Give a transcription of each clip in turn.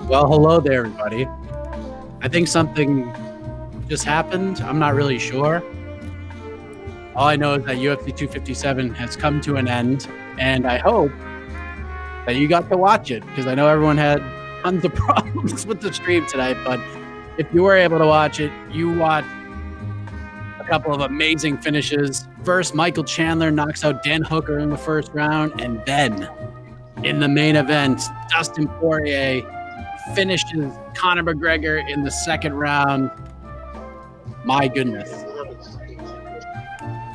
Well, hello there, everybody. I think something just happened. I'm not really sure. All I know is that UFC 257 has come to an end, and I hope that you got to watch it because I know everyone had tons of problems with the stream tonight. But if you were able to watch it, you watched a couple of amazing finishes. First, Michael Chandler knocks out Dan Hooker in the first round, and then in the main event, Dustin Poirier finishes Conor McGregor in the second round. My goodness.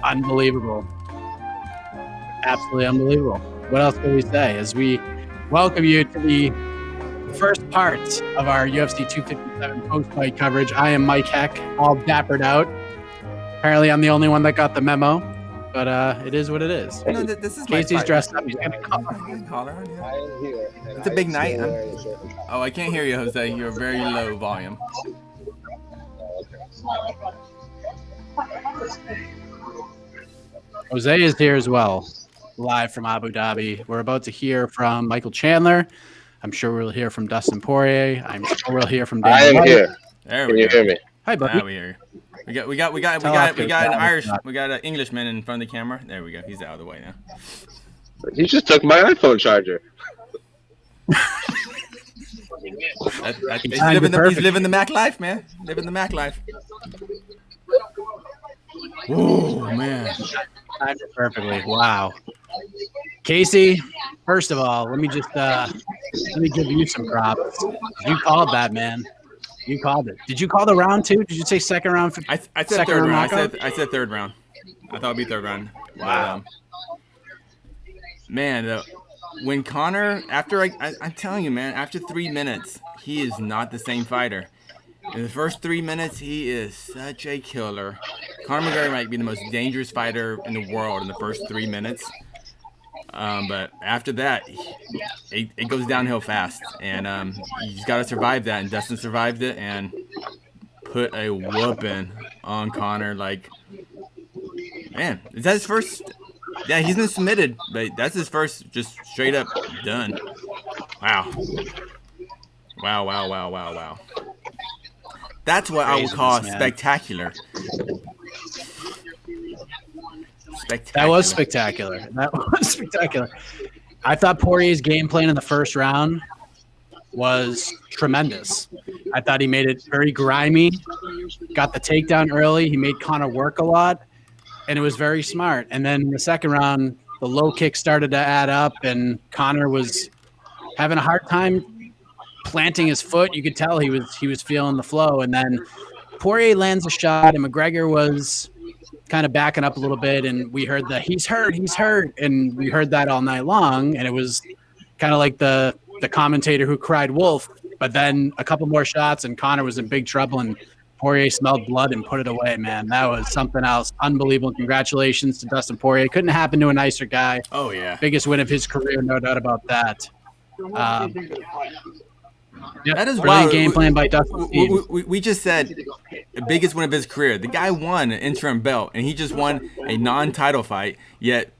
Unbelievable. Absolutely unbelievable. What else can we say as we welcome you to the first part of our UFC 257 post-fight coverage? I am Mike Heck, all dappered out. Apparently I'm the only one that got the memo, but it is what it is. No, this is Casey's dressed up. He's gonna call her. It's a big night. Oh, I can't hear you, Jose. You're very low volume. Jose is here as well, live from Abu Dhabi. We're about to hear from Michael Chandler. I'm sure we'll hear from Dustin Poirier. I'm sure we'll hear from Dan. I am here. There Can we you go. hear me? Hi, buddy. Now we hear you. We got an Englishman in front of the camera. There we go. He's out of the way now. He just took my iPhone charger. He's living the Mac life, man. Living the Mac life. Oh man. Timed it perfectly. Wow. Casey, first of all, let me give you some props. You called that, man. You called it. Did you call the round too? Did you say second round? I said third round. I said third round. I thought it'd be third round. Wow. Man, when Conor, I'm telling you, man, after 3 minutes, he is not the same fighter. In the first 3 minutes, he is such a killer. Conor McGregor might be the most dangerous fighter in the world in the first 3 minutes. But after that, it goes downhill fast. And you just got to survive that. And Dustin survived it and put a whooping on Conor. Like, man, is that his first? Yeah, he's been submitted, but that's his first just straight up done. Wow. Wow. That's what I would call spectacular. That was spectacular. I thought Poirier's game plan in the first round was tremendous. I thought he made it very grimy, got the takedown early. He made Conor work a lot, and it was very smart. And then in the second round, the low kick started to add up, and Conor was having a hard time planting his foot. You could tell he was feeling the flow. And then Poirier lands a shot, and McGregor was kind of backing up a little bit, and we heard that he's hurt, and we heard that all night long, and it was kind of like the commentator who cried wolf. But then a couple more shots, and Conor was in big trouble, and Poirier smelled blood and put it away, man. That was something else. Unbelievable. Congratulations to Dustin Poirier. Couldn't happen to a nicer guy. Oh, yeah. Biggest win of his career, no doubt about that. Yeah, that is brilliant wild. Game plan by Dustin. We just said the biggest win of his career. The guy won an interim belt, and he just won a non-title fight. Yet,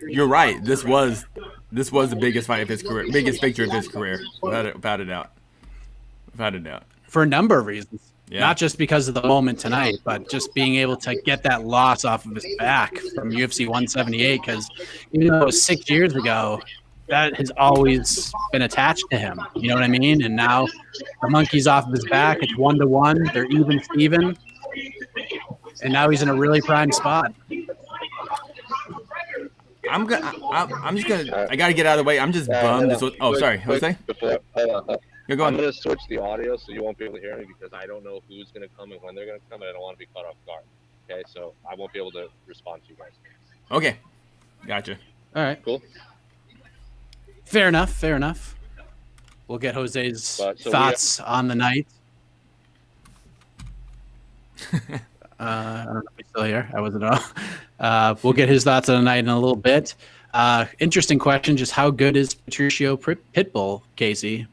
you're right. This was the biggest fight of his career, biggest victory of his career, without a doubt. For a number of reasons. Yeah. Not just because of the moment tonight, but just being able to get that loss off of his back from UFC 178. Because even though it was 6 years ago, that has always been attached to him. You know what I mean? And now the monkey's off of his back. It's 1-1. They're even Steven. And now he's in a really prime spot. I gotta get out of the way. I'm just bummed. Sorry, Jose. Go on. I'm gonna switch the audio so you won't be able to hear me because I don't know who's gonna come and when they're gonna come, and I don't want to be caught off guard. Okay, so I won't be able to respond to you guys. Okay, gotcha. All right. Cool. Fair enough. We'll get Jose's thoughts on the night. I don't know if he's still here. I wasn't on. We'll get his thoughts on the night in a little bit. Interesting question. Just how good is Patricio Pitbull, Casey?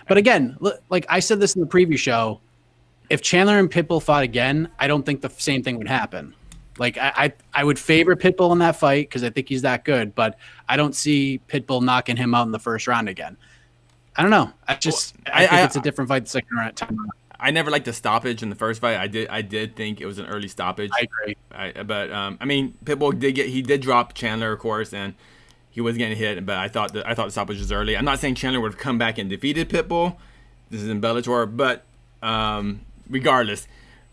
But again, like I said this in the preview show, if Chandler and Pitbull fought again, I don't think the same thing would happen. Like I would favor Pitbull in that fight because I think he's that good, but I don't see Pitbull knocking him out in the first round again. I don't know. I think it's a different fight the second round. I never liked the stoppage in the first fight. I did think it was an early stoppage. I agree. But I mean, Pitbull did drop Chandler, of course, and he was getting hit. But I thought the stoppage was early. I'm not saying Chandler would have come back and defeated Pitbull. This is in Bellator, but regardless,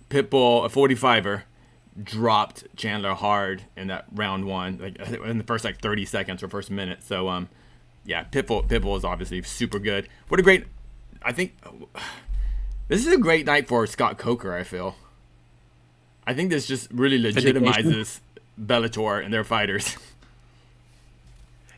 Pitbull, a 45er, dropped Chandler hard in that round one, like in the first 30 seconds or first minute. So yeah, Pitbull is obviously super good. What a great, I think this is a great night for Scott Coker. I feel. I think this just really legitimizes Bellator and their fighters.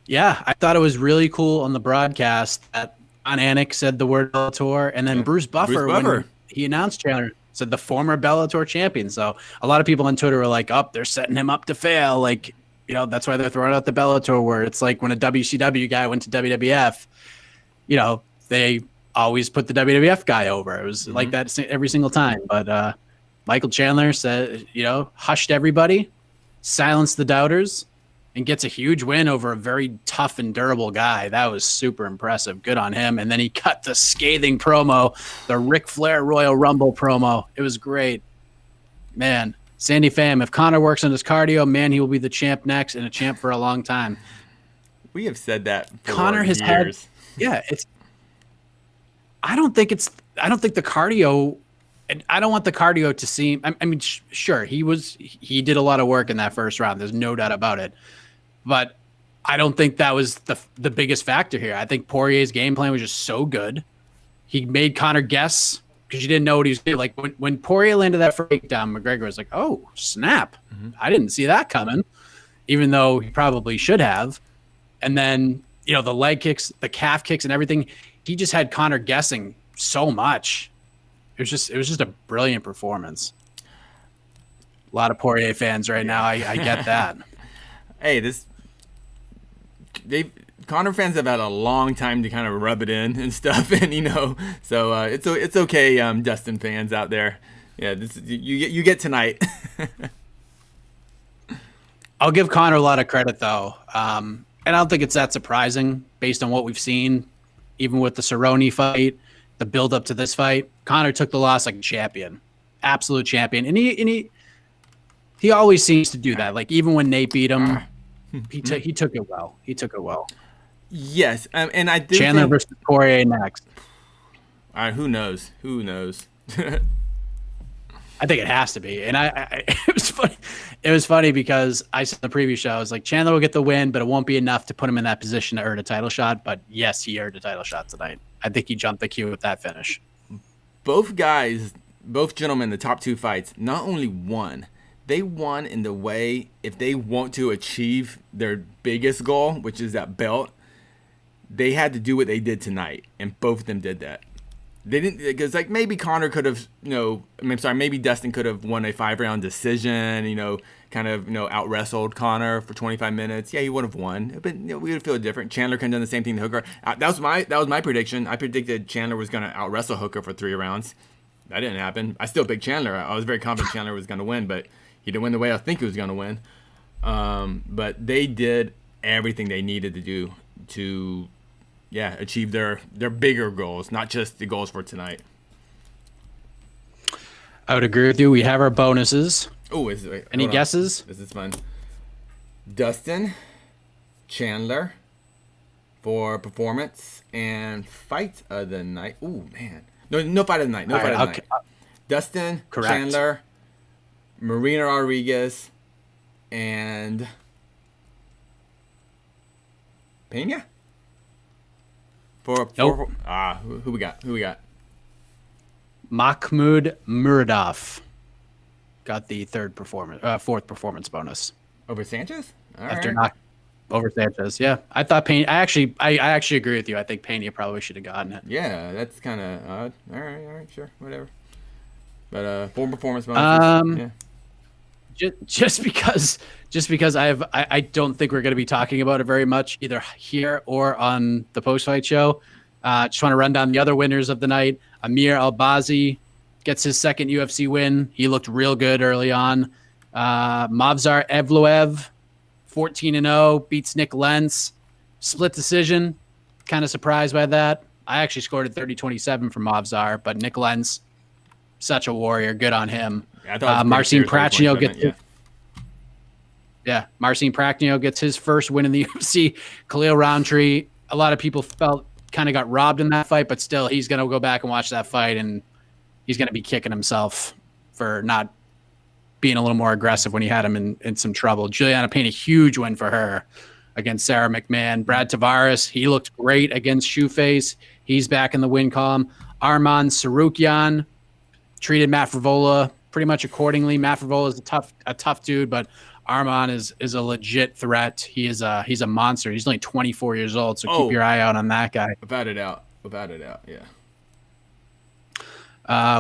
Yeah, I thought it was really cool on the broadcast that John Anik said the word Bellator, and then Bruce Buffer, when he announced Chandler, said the former Bellator champion. So a lot of people on Twitter were like, "Oh, they're setting him up to fail." Like, you know, that's why they're throwing out the Bellator word. It's like when a WCW guy went to WWF, you know, they always put the WWF guy over. It was like that every single time. But Michael Chandler said, you know, hushed everybody, silenced the doubters, and gets a huge win over a very tough and durable guy. That was super impressive. Good on him. And then he cut the scathing promo, the Ric Flair Royal Rumble promo. It was great. Man, Sandy Pham, if Conor works on his cardio, man, he will be the champ next and a champ for a long time. We have said that for Conor has years. I don't think the cardio, and I don't want the cardio to seem, I mean, sure, he did a lot of work in that first round. There's no doubt about it. But I don't think that was the biggest factor here. I think Poirier's game plan was just so good. He made Conor guess because you didn't know what he was doing. Like when Poirier landed that breakdown, McGregor was like, oh, snap. I didn't see that coming, even though he probably should have. And then, you know, the leg kicks, the calf kicks and everything, he just had Conor guessing so much. It was just a brilliant performance. A lot of Poirier fans right now. I get that. Hey, Conor fans have had a long time to kind of rub it in and stuff, and you know, so it's okay, Dustin fans out there. Yeah, you get tonight. I'll give Conor a lot of credit though, and I don't think it's that surprising based on what we've seen, even with the Cerrone fight, the build up to this fight. Conor took the loss like a champion, absolute champion, and he always seems to do that. Like even when Nate beat him, he took it well. He took it well. Yes, and I do Chandler versus Poirier next. All right, who knows? Who knows? I think it has to be. And it was funny. It was funny because I said in the previous show, I was like, Chandler will get the win, but it won't be enough to put him in that position to earn a title shot. But yes, he earned a title shot tonight. I think he jumped the queue with that finish. Both gentlemen, the top two fights, not only won, they won in the way if they want to achieve their biggest goal, which is that belt, they had to do what they did tonight, and both of them did that. They didn't, because like maybe Conor could have, maybe Dustin could have won a 5-round decision, out wrestled Conor for 25 minutes. Yeah, he would have won, but we would feel different. Chandler could have done the same thing to Hooker. That was my prediction. I predicted Chandler was going to out wrestle Hooker for 3 rounds. That didn't happen. I still picked Chandler. I was very confident Chandler was going to win, but he didn't win the way I think he was going to win. But they did everything they needed to do to achieve their bigger goals, not just the goals for tonight. I would agree with you. We have our bonuses. Oh, any guesses? This is fun. Dustin, Chandler for performance and fight of the night. Oh man, no fight of the night. Night. Dustin, correct. Chandler, Marina Rodriguez, and Pena. Nope. Who we got? Mahmoud Muradov got the fourth performance bonus over Sanchez. Over Sanchez. Yeah, I thought Pena. I actually agree with you. I think Pena probably should have gotten it. Yeah, that's kind of odd. All right, sure, whatever. But 4 performance bonuses. Yeah. Just because I don't think we're going to be talking about it very much either here or on the post-fight show. Just want to run down the other winners of the night. Amir Albazi gets his second UFC win. He looked real good early on. Movsar Evloev, 14-0, beats Nick Lentz. Split decision. Kind of surprised by that. I actually scored a 30-27 from Movsar, but Nick Lentz, such a warrior. Good on him. Yeah, I thought Marcin Prachnio gets yeah. Marcin Prachnio gets his first win in the UFC. Khalil Roundtree, a lot of people felt kind of got robbed in that fight, but still he's going to go back and watch that fight, and he's going to be kicking himself for not being a little more aggressive when he had him in some trouble. Juliana Payne, a huge win for her against Sarah McMahon. Brad Tavares, he looked great against Shoeface. He's back in the win column. Arman Sarukian treated Matt Frivola pretty much accordingly. Matt Frivola is a tough dude, but Arman is a legit threat. He's a monster. He's only 24 years old, so keep your eye out on that guy. Without it out, yeah.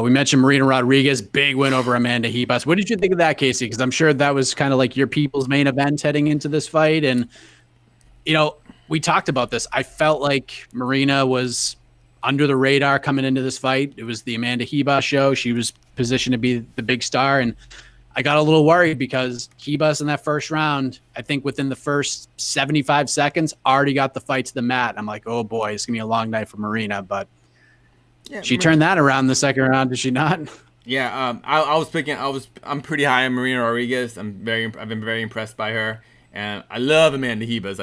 We mentioned Marina Rodriguez, big win over Amanda Hebus. What did you think of that, Casey? Because I'm sure that was kind of like your people's main event heading into this fight. And, we talked about this. I felt like Marina was under the radar coming into this fight. It was the Amanda Hebus show. She was positioned to be the big star. And I got a little worried because Hebus in that first round, I think within the first 75 seconds, already got the fight to the mat. I'm like, oh boy, it's going to be a long night for Marina. But she turned that around the second round, did she not? Yeah, I'm pretty high on Marina Rodriguez. I've been very impressed by her, and I love Amanda Hebus.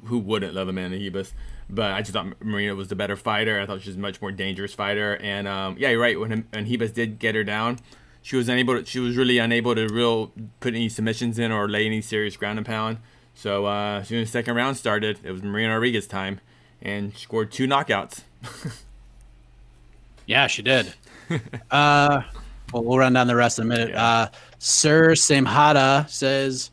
Who wouldn't love Amanda Hebus? But I just thought Marina was the better fighter. I thought she was a much more dangerous fighter. And yeah, you're right. When Hebus did get her down, she was really unable to put any submissions in or lay any serious ground and pound. So as soon as the second round started, it was Marina Rodriguez time, and she scored 2 knockouts. Yeah, she did. Well, we'll run down the rest in a minute. Yeah. Sir Samhada says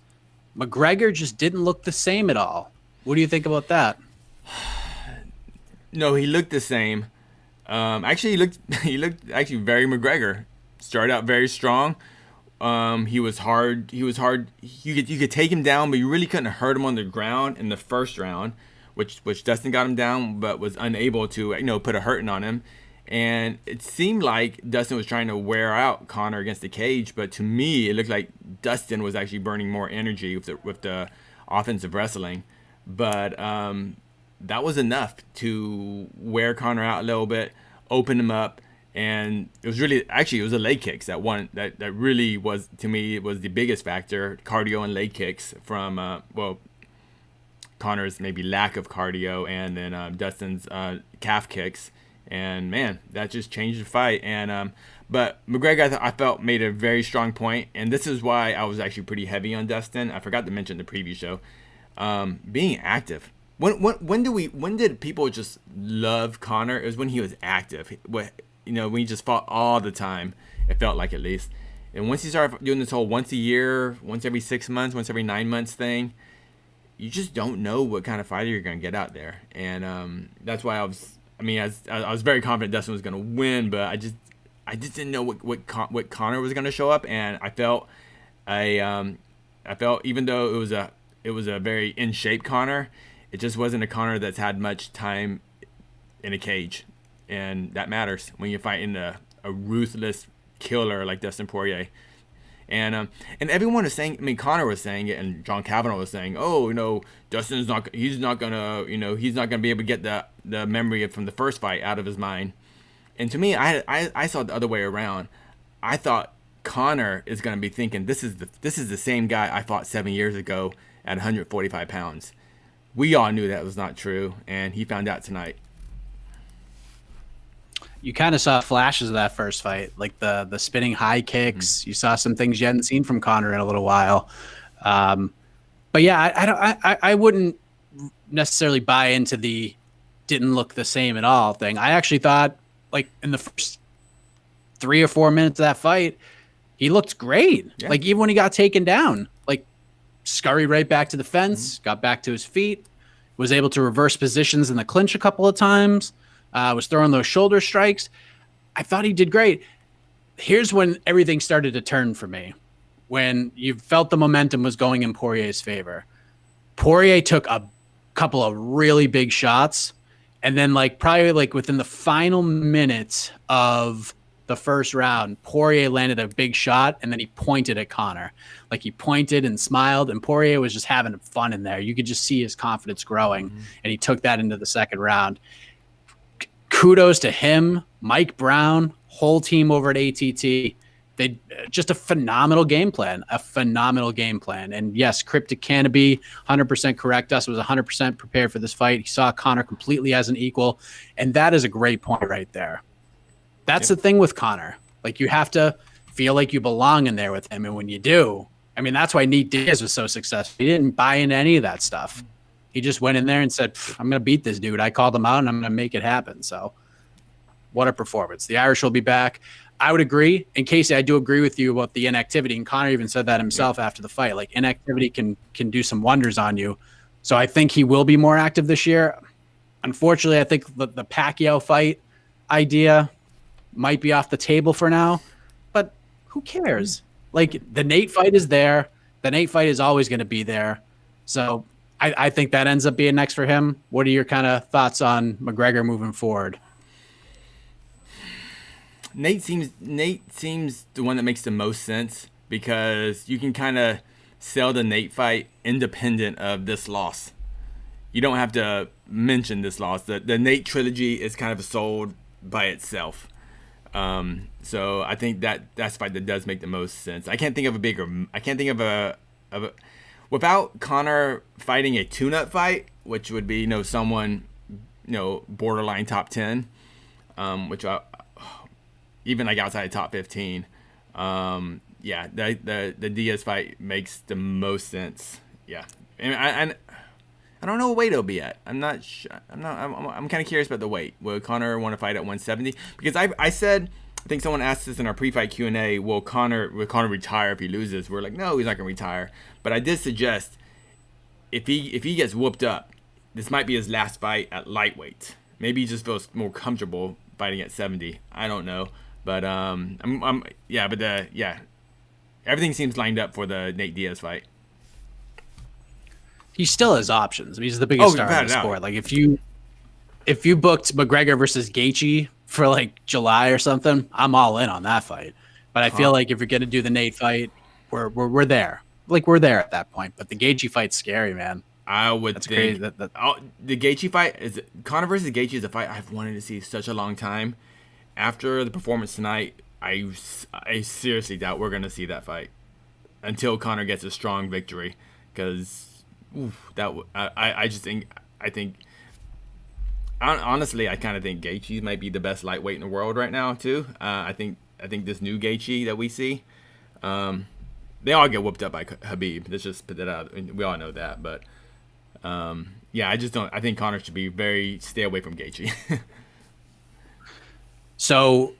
McGregor just didn't look the same at all. What do you think about that? No, he looked the same. Actually, he looked very McGregor. Started out very strong. He was hard. You could take him down, but you really couldn't hurt him on the ground in the first round, which Dustin got him down, but was unable to put a hurting on him. And it seemed like Dustin was trying to wear out Conor against the cage, but to me, it looked like Dustin was actually burning more energy with the offensive wrestling. But that was enough to wear Conor out a little bit, open him up, and it was a leg kicks that really was, to me, it was the biggest factor, cardio and leg kicks from Conor's maybe lack of cardio, and then Dustin's calf kicks. And man, that just changed the fight. And but McGregor, I felt, made a very strong point, and this is why I was actually pretty heavy on Dustin. I forgot to mention the preview show, being active. When did people just love Conor? It was when he was active. When he just fought all the time. It felt like, at least. And once he started doing this whole once a year, once every 6 months, once every 9 months thing, you just don't know what kind of fighter you're gonna get out there. And that's why I was very confident Dustin was going to win, but I just didn't know what Conor was going to show up, and I felt even though it was a very in shape Conor, it just wasn't a Conor that's had much time in a cage, and that matters when you're fighting a ruthless killer like Dustin Poirier. And everyone is saying, Conor was saying it, and John Kavanaugh was saying, Dustin's he's not gonna be able to get the memory from the first fight out of his mind. And to me, I saw it the other way around. I thought Conor is gonna be thinking, this is the same guy I fought 7 years ago at 145 pounds. We all knew that was not true, and he found out tonight. You kind of saw flashes of that first fight, like the spinning high kicks. Mm-hmm. You saw some things you hadn't seen from Conor in a little while. But yeah, I wouldn't necessarily buy into the didn't look the same at all thing. I actually thought, like, in the first 3 or 4 minutes of that fight, he looked great. Yeah. Like, even when he got taken down, like, scurried right back to the fence, got back to his feet, was able to reverse positions in the clinch a couple of times. Was throwing those shoulder strikes. I thought he did great. Here's when everything started to turn for me. When you felt the momentum was going in Poirier's favor. Poirier took a couple of really big shots. And then probably within the final minutes of the first round, Poirier landed a big shot and then he pointed at Conor. Like he pointed and smiled, and Poirier was just having fun in there. You could just see his confidence growing, and he took that into the second round. Kudos to him, Mike Brown, whole team over at ATT. They just a phenomenal game plan, And yes, Cryptic Canopy, 100% correct. Us was 100% prepared for this fight. He saw Conor completely as an equal, and that is a great point right there. That's the thing with Conor. Like, you have to feel like you belong in there with him, and when you do, I mean, that's why Nate Diaz was so successful. He didn't buy into any of that stuff. He just went in there and said, I'm going to beat this dude. I called him out, and I'm going to make it happen. So what a performance. The Irish will be back. I would agree. And Casey, I do agree with you about the inactivity. And Conor even said that himself after the fight. Like, inactivity can do some wonders on you. So I think he will be more active this year. Unfortunately, I think the Pacquiao fight idea might be off the table for now. But who cares? Like, the Nate fight is there. The Nate fight is always going to be there. So I think that ends up being next for him. What are your kind of thoughts on McGregor moving forward? Nate seems the one that makes the most sense, because you can kind of sell the Nate fight independent of this loss. You don't have to mention this loss. The Nate trilogy is kind of sold by itself. So I think that's the fight that does make the most sense. I can't think of a without Conor fighting a tune-up fight, which would be someone borderline top 10, which even like outside top 15. The Diaz fight makes the most sense. Yeah, and I don't know what weight it'll be at. I'm not sure. I'm kind of curious about the weight. Will Conor want to fight at 170? Because I said, I think someone asked us in our pre-fight Q&A, will Conor retire if he loses? We're like, no, he's not gonna retire. But I did suggest if he gets whooped up, this might be his last fight at lightweight. Maybe he just feels more comfortable fighting at 70. I don't know. But everything seems lined up for the Nate Diaz fight. He still has options. I mean, he's the biggest star in the sport. Like, if you booked McGregor versus Gaethje for like July or something, I'm all in on that fight. But I feel like if you're gonna do the Nate fight, we're there. Like, we're there at that point. But the Gaethje fight's scary, man. I would think crazy. The Gaethje fight is Conor versus Gaethje is a fight I've wanted to see such a long time. After the performance tonight, I seriously doubt we're gonna see that fight until Conor gets a strong victory. Because I honestly, I kind of think Gaethje might be the best lightweight in the world right now too. I think this new Gaethje that we see, they all get whooped up by Khabib. Let's just put that out. We all know that, but I just don't. I think Conor should stay away from Gaethje. So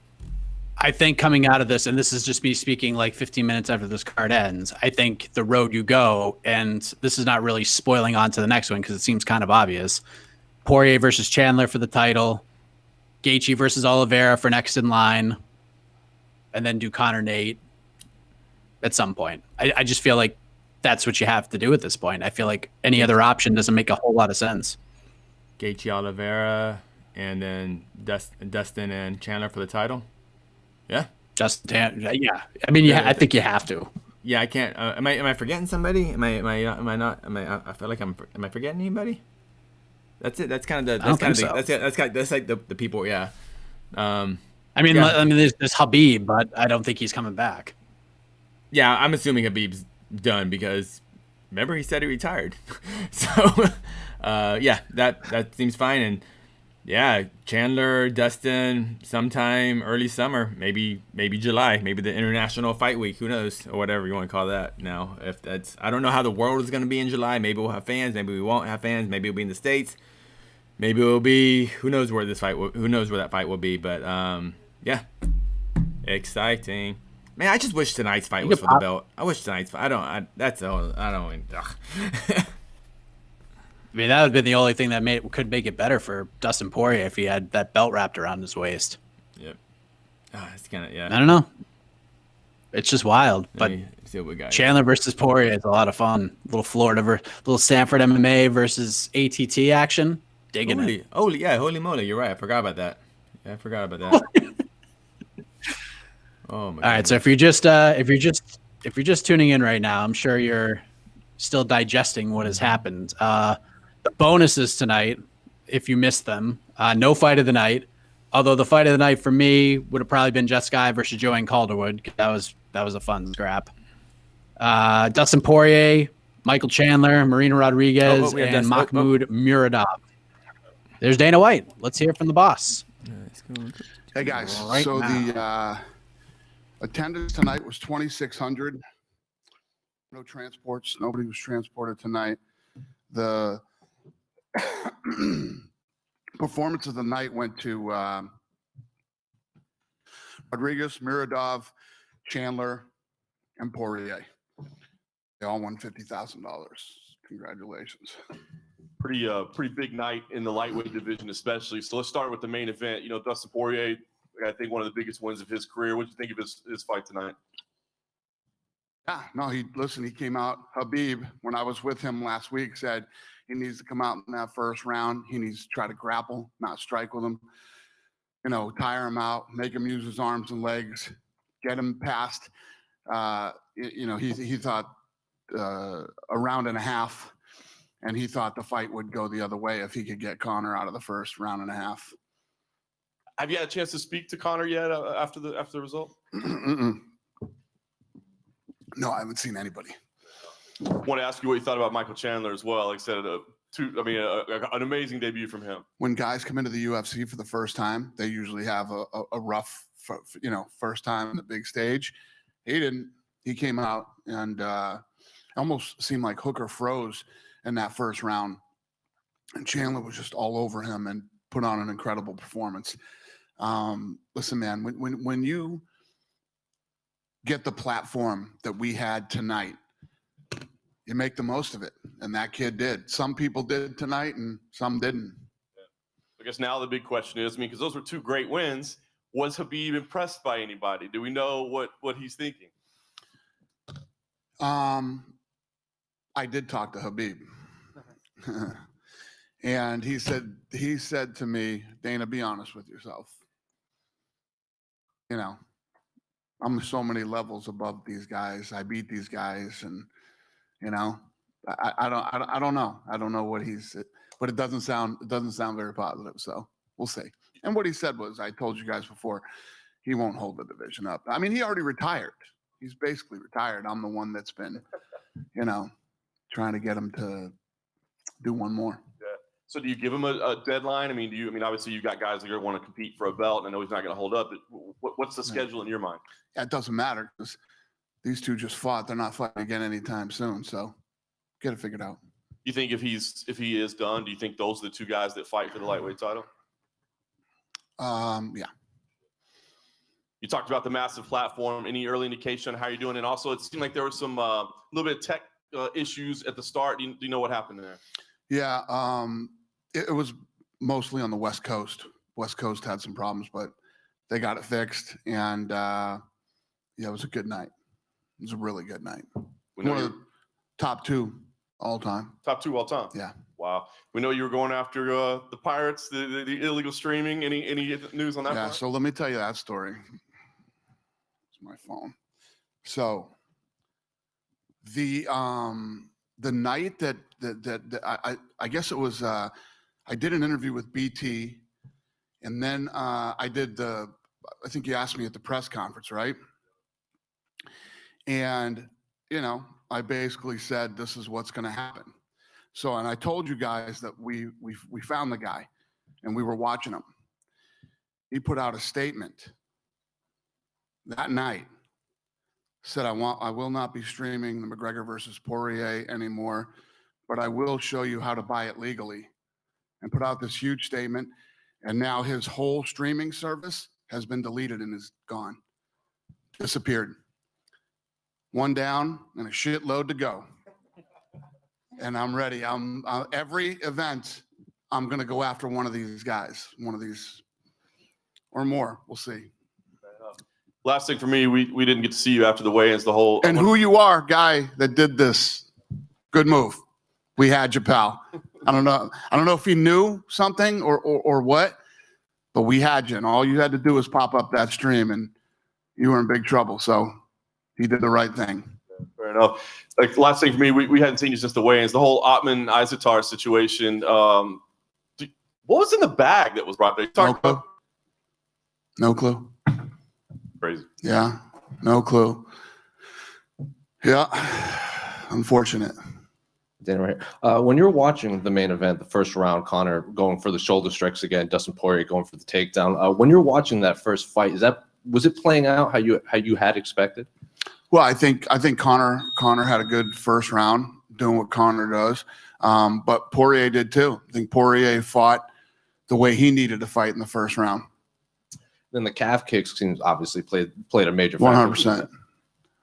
I think coming out of this, and this is just me speaking like 15 minutes after this card ends, I think the road you go, and this is not really spoiling on to the next one because it seems kind of obvious. Poirier versus Chandler for the title, Gaethje versus Oliveira for next in line, and then do Conor Nate at some point. I just feel like that's what you have to do at this point. I feel like any other option doesn't make a whole lot of sense. Gaethje, Oliveira, and then Dustin and Chandler for the title. Yeah. Yeah. I mean, I think you have to. Yeah, I can't. Am I forgetting somebody? Am I not? I feel like am I forgetting anybody? That's it. That's kind of that's like the people. Yeah. I mean, there's Khabib, but I don't think he's coming back. Yeah, I'm assuming Khabib's done because remember he said he retired. So, that seems fine. And yeah, Chandler, Dustin, sometime early summer, maybe July, maybe the International Fight Week, who knows, or whatever you want to call that now. I don't know how the world is going to be in July. Maybe we'll have fans, maybe we won't have fans, maybe it'll be in the States, maybe it'll be, who knows where that fight will be, but exciting. Man, I just wish tonight's fight was for the belt. I wish tonight's fight, I mean, that would have been the only thing that could make it better for Dustin Poirier if he had that belt wrapped around his waist. Yep. It's kind of, yeah. I don't know. It's just wild. But see what we got. Chandler versus Poirier is a lot of fun. Little Stanford MMA versus ATT action. Digging it. Holy moly. You're right. I forgot about that. Oh my. All right, so if you're just tuning in right now, I'm sure you're still digesting what has happened. The bonuses tonight, if you missed them, no fight of the night. Although the fight of the night for me would have probably been Jessica versus Joanne Calderwood. That was a fun scrap. Dustin Poirier, Michael Chandler, Marina Rodriguez, and Mahmoud Muradov. There's Dana White. Let's hear it from the boss. Hey guys, Right so now. the attendance tonight was 2,600. No transports. Nobody was transported tonight. The performance of the night went to Rodriguez, Muradov, Chandler, and Poirier. They all won $50,000. Congratulations. Pretty big night in the lightweight division, especially. So let's start with the main event. You know, Dustin Poirier, I think one of the biggest wins of his career. What do you think of his fight tonight? Yeah, no, he came out. Habib, when I was with him last week, said he needs to come out in that first round. He needs to try to grapple, not strike with him. You know, tire him out, make him use his arms and legs, get him past. He thought a round and a half, and he thought the fight would go the other way if he could get Conor out of the first round and a half. Have you had a chance to speak to Conor yet after the result? No, I haven't seen anybody. I want to ask you what you thought about Michael Chandler as well. Like I said, an amazing debut from him. When guys come into the UFC for the first time, they usually have a rough, first time on the big stage. He didn't. He came out and almost seemed like Hooker froze in that first round. And Chandler was just all over him and put on an incredible performance. Listen, man, when you get the platform that we had tonight, you make the most of it. And that kid did. Some people did tonight and some didn't. Yeah. I guess now the big question is, because those were two great wins, was Habib impressed by anybody? Do we know what he's thinking? I did talk to Habib. And he said to me, Dana, be honest with yourself. You know, I'm so many levels above these guys. I beat these guys, and you know, I don't know. I don't know what he's, but it doesn't sound very positive. So we'll see. And what he said was, I told you guys before, he won't hold the division up. I mean, he already retired. He's basically retired. I'm the one that's been, trying to get him to do one more. Yeah. So do you give him a deadline? Obviously you've got guys that are want to compete for a belt, and I know he's not going to hold up. But what's the schedule in your mind? Yeah, it doesn't matter because these two just fought. They're not fighting again anytime soon. So get it figured out. You think if he is done, do you think those are the two guys that fight for the lightweight title? Yeah. You talked about the massive platform. Any early indication on how you're doing? And also, it seemed like there was some little bit of tech issues at the start. Do you know what happened there? Yeah, it was mostly on the West Coast. West Coast had some problems, but they got it fixed. And it was a good night. It was a really good night. One of the top two all time. Top two all time. Yeah. Wow. We know you were going after the pirates, the illegal streaming. Any news on that? Yeah. Part? So let me tell you that story. It's my phone. So the night that I guess it was I did an interview with BT, and then I did I think you asked me at the press conference, right? And I basically said this is what's going to happen. So, and I told you guys that we found the guy, and we were watching him. He put out a statement that night. Said I will not be streaming the McGregor versus Poirier anymore, but I will show you how to buy it legally, and put out this huge statement. And now his whole streaming service has been deleted and is gone, disappeared. One down and a shitload to go. And I'm ready. Every event, I'm going to go after one of these guys, or more. We'll see. Last thing for me, we didn't get to see you after the weigh-ins. And who you are, guy that did this. Good move. We had you, pal. I don't know if he knew something or what, but we had you, and all you had to do was pop up that stream, and you were in big trouble. So he did the right thing. Fair enough. Like last thing for me, we hadn't seen you since the weigh-ins. The whole Ottman Isatar situation. What was in the bag that was brought there? No clue. No clue. Crazy. Yeah, no clue. Yeah, unfortunate. Dan, right here. When you're watching the main event, the first round, Conor going for the shoulder strikes again, Dustin Poirier going for the takedown. When you're watching that first fight, was it playing out how you had expected? Well, I think Conor had a good first round doing what Conor does, but Poirier did too. I think Poirier fought the way he needed to fight in the first round. Then the calf kicks seems obviously played a major factor. 100%.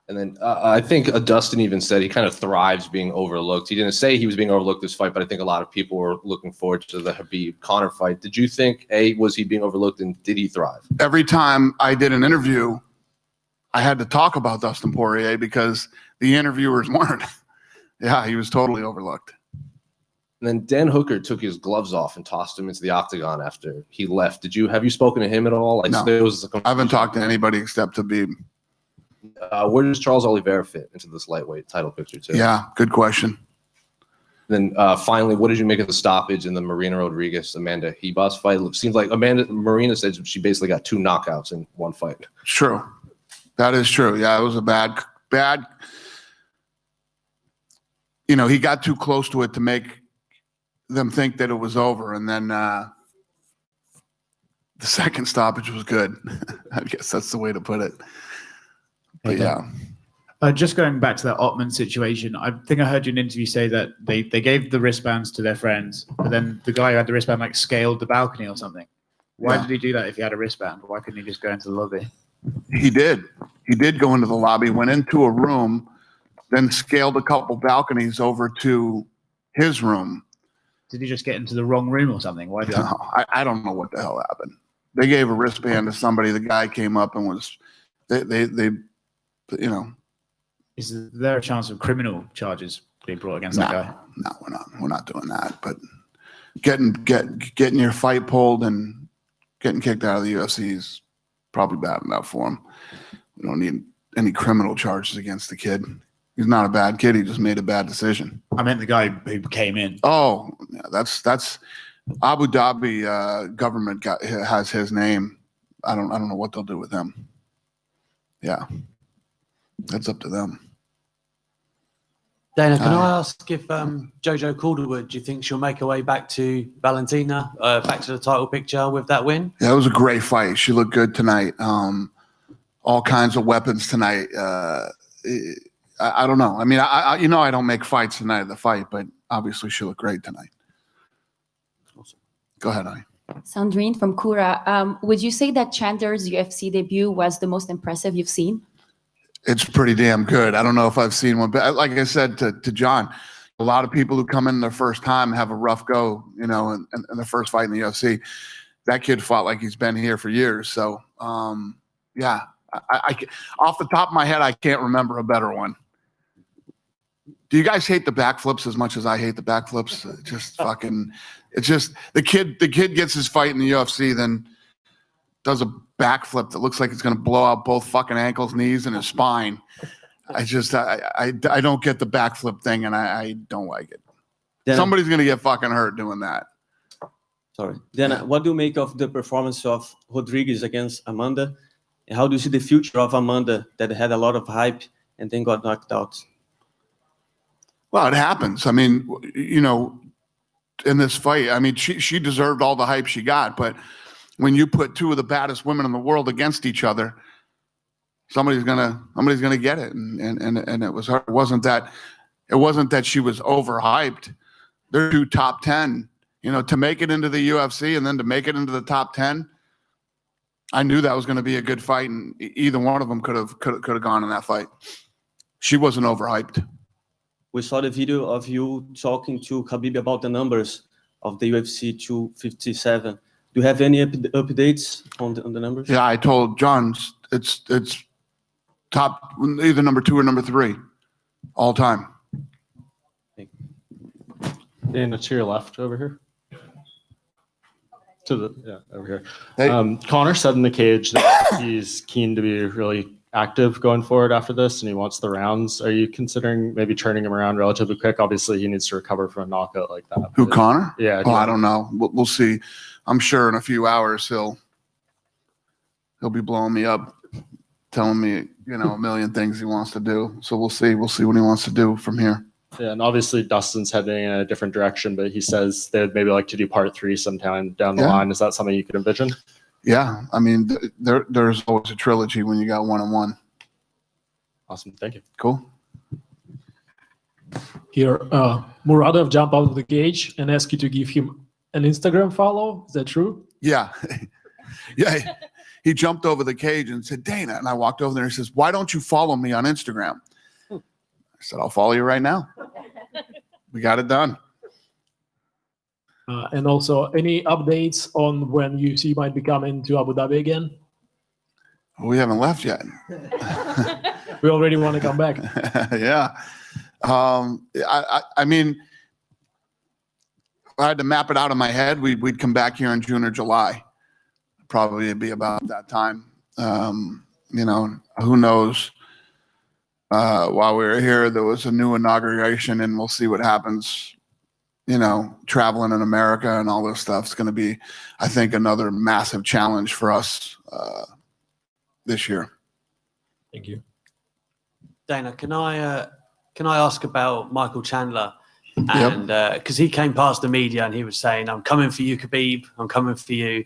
And then I think Dustin even said he kind of thrives being overlooked. He didn't say he was being overlooked this fight, but I think a lot of people were looking forward to the Habib-Conor fight. Did you think, was he being overlooked, and did he thrive? Every time I did an interview, I had to talk about Dustin Poirier because the interviewers weren't. Yeah, he was totally overlooked. And then Dan Hooker took his gloves off and tossed him into the octagon after he left. Have you spoken to him at all? No, I haven't talked to anybody except Habib. Where does Charles Oliveira fit into this lightweight title picture too? Yeah, good question. Then finally, what did you make of the stoppage in the Marina Rodriguez-Amanda Ribas fight? It seems like Marina said she basically got 2 knockouts in one fight. True. That is true. Yeah, it was a bad. He got too close to it to make them think that it was over. And then the second stoppage was good. I guess that's the way to put it. But yeah. Just going back to that Ottman situation, I think I heard you in an interview say that they gave the wristbands to their friends, but then the guy who had the wristband scaled the balcony or something. Why did he do that if he had a wristband? Why couldn't he just go into the lobby? He did. He did go into the lobby, went into a room, then scaled a couple balconies over to his room. Did he just get into the wrong room or something? Why did I don't know what the hell happened. They gave a wristband to somebody. The guy came up and was they Is there a chance of criminal charges being brought against that guy? No, we're not doing that. But getting your fight pulled and getting kicked out of the UFC is probably bad enough for him. We don't need any criminal charges against the kid. He's not a bad kid. He just made a bad decision. I meant the guy who came in. Oh, yeah, that's Abu Dhabi government has his name. I don't know what they'll do with him. Yeah, that's up to them. Dana, can I ask if Jojo Calderwood, do you think she'll make her way back to Valentina, back to the title picture with that win? Yeah, it was a great fight. She looked good tonight. All kinds of weapons tonight. I don't know. I mean, I don't make fights the night of the fight, but obviously she looked great tonight. Awesome. Go ahead, Ani. Sandrine from Kura. Would you say that Chandler's UFC debut was the most impressive you've seen? It's pretty damn good. I don't know if I've seen one, but like I said to John, a lot of people who come in their first time have a rough go, in the first fight in the UFC. That kid fought like he's been here for years. So, yeah, I off the top of my head, I can't remember a better one. Do you guys hate the backflips as much as I hate the backflips? It's just the kid gets his fight in the UFC, then does a backflip that looks like it's going to blow out both fucking ankles, knees, and his spine. I don't get the backflip thing, and I don't like it. Then, somebody's going to get fucking hurt doing that. Sorry. Then what do you make of the performance of Rodriguez against Amanda? And how do you see the future of Amanda that had a lot of hype and then got knocked out? Well, it happens. I mean, in this fight, I mean, she deserved all the hype she got, but when you put two of the baddest women in the world against each other, somebody's gonna get it, and it was her. It wasn't that she was overhyped. They're 2 top 10. To make it into the UFC and then to make it into the top 10, I knew that was going to be a good fight, and either one of them could have gone in that fight. She wasn't overhyped. We saw the video of you talking to Khabib about the numbers of the UFC 257. Do you have any updates on the numbers? Yeah, I told John it's top, either number 2 or number 3 all time. Dana, to your left over here. over here. Hey. Conor said in the cage that he's keen to be really active going forward after this, and he wants the rounds. Are you considering maybe turning him around relatively quick? Obviously, he needs to recover from a knockout like that. Who, Conor? Yeah. Oh, I don't know. We'll see. I'm sure in a few hours he'll be blowing me up, telling me, you know, a million things he wants to do. So we'll see. We'll see what he wants to do from here. Yeah, and obviously Dustin's heading in a different direction, but he says they'd maybe like to do part 3 sometime down the line. Is that something you could envision? Yeah, I mean, there's always a trilogy when you got 1-on-1. Awesome, thank you. Cool. Here, Muradov jumped out of the cage and asked you to give him an Instagram follow. Is that true? Yeah. Yeah. He jumped over the cage and said, Dana. And I walked over there and he says, why don't you follow me on Instagram? I said, I'll follow you right now. We got it done. And also, any updates on when UFC might be coming to Abu Dhabi again? We haven't left yet. We already want to come back. Yeah. I mean, if I had to map it out in my head, we'd come back here in June or July. Probably it'd be about that time. You know, who knows? While we were here, there was a new inauguration, and we'll see what happens. You know, traveling in America and all this stuff is going to be, I think, another massive challenge for us this year. Thank you. Dana, can I ask about Michael Chandler? And because he came past the media and he was saying, I'm coming for you, Khabib. I'm coming for you.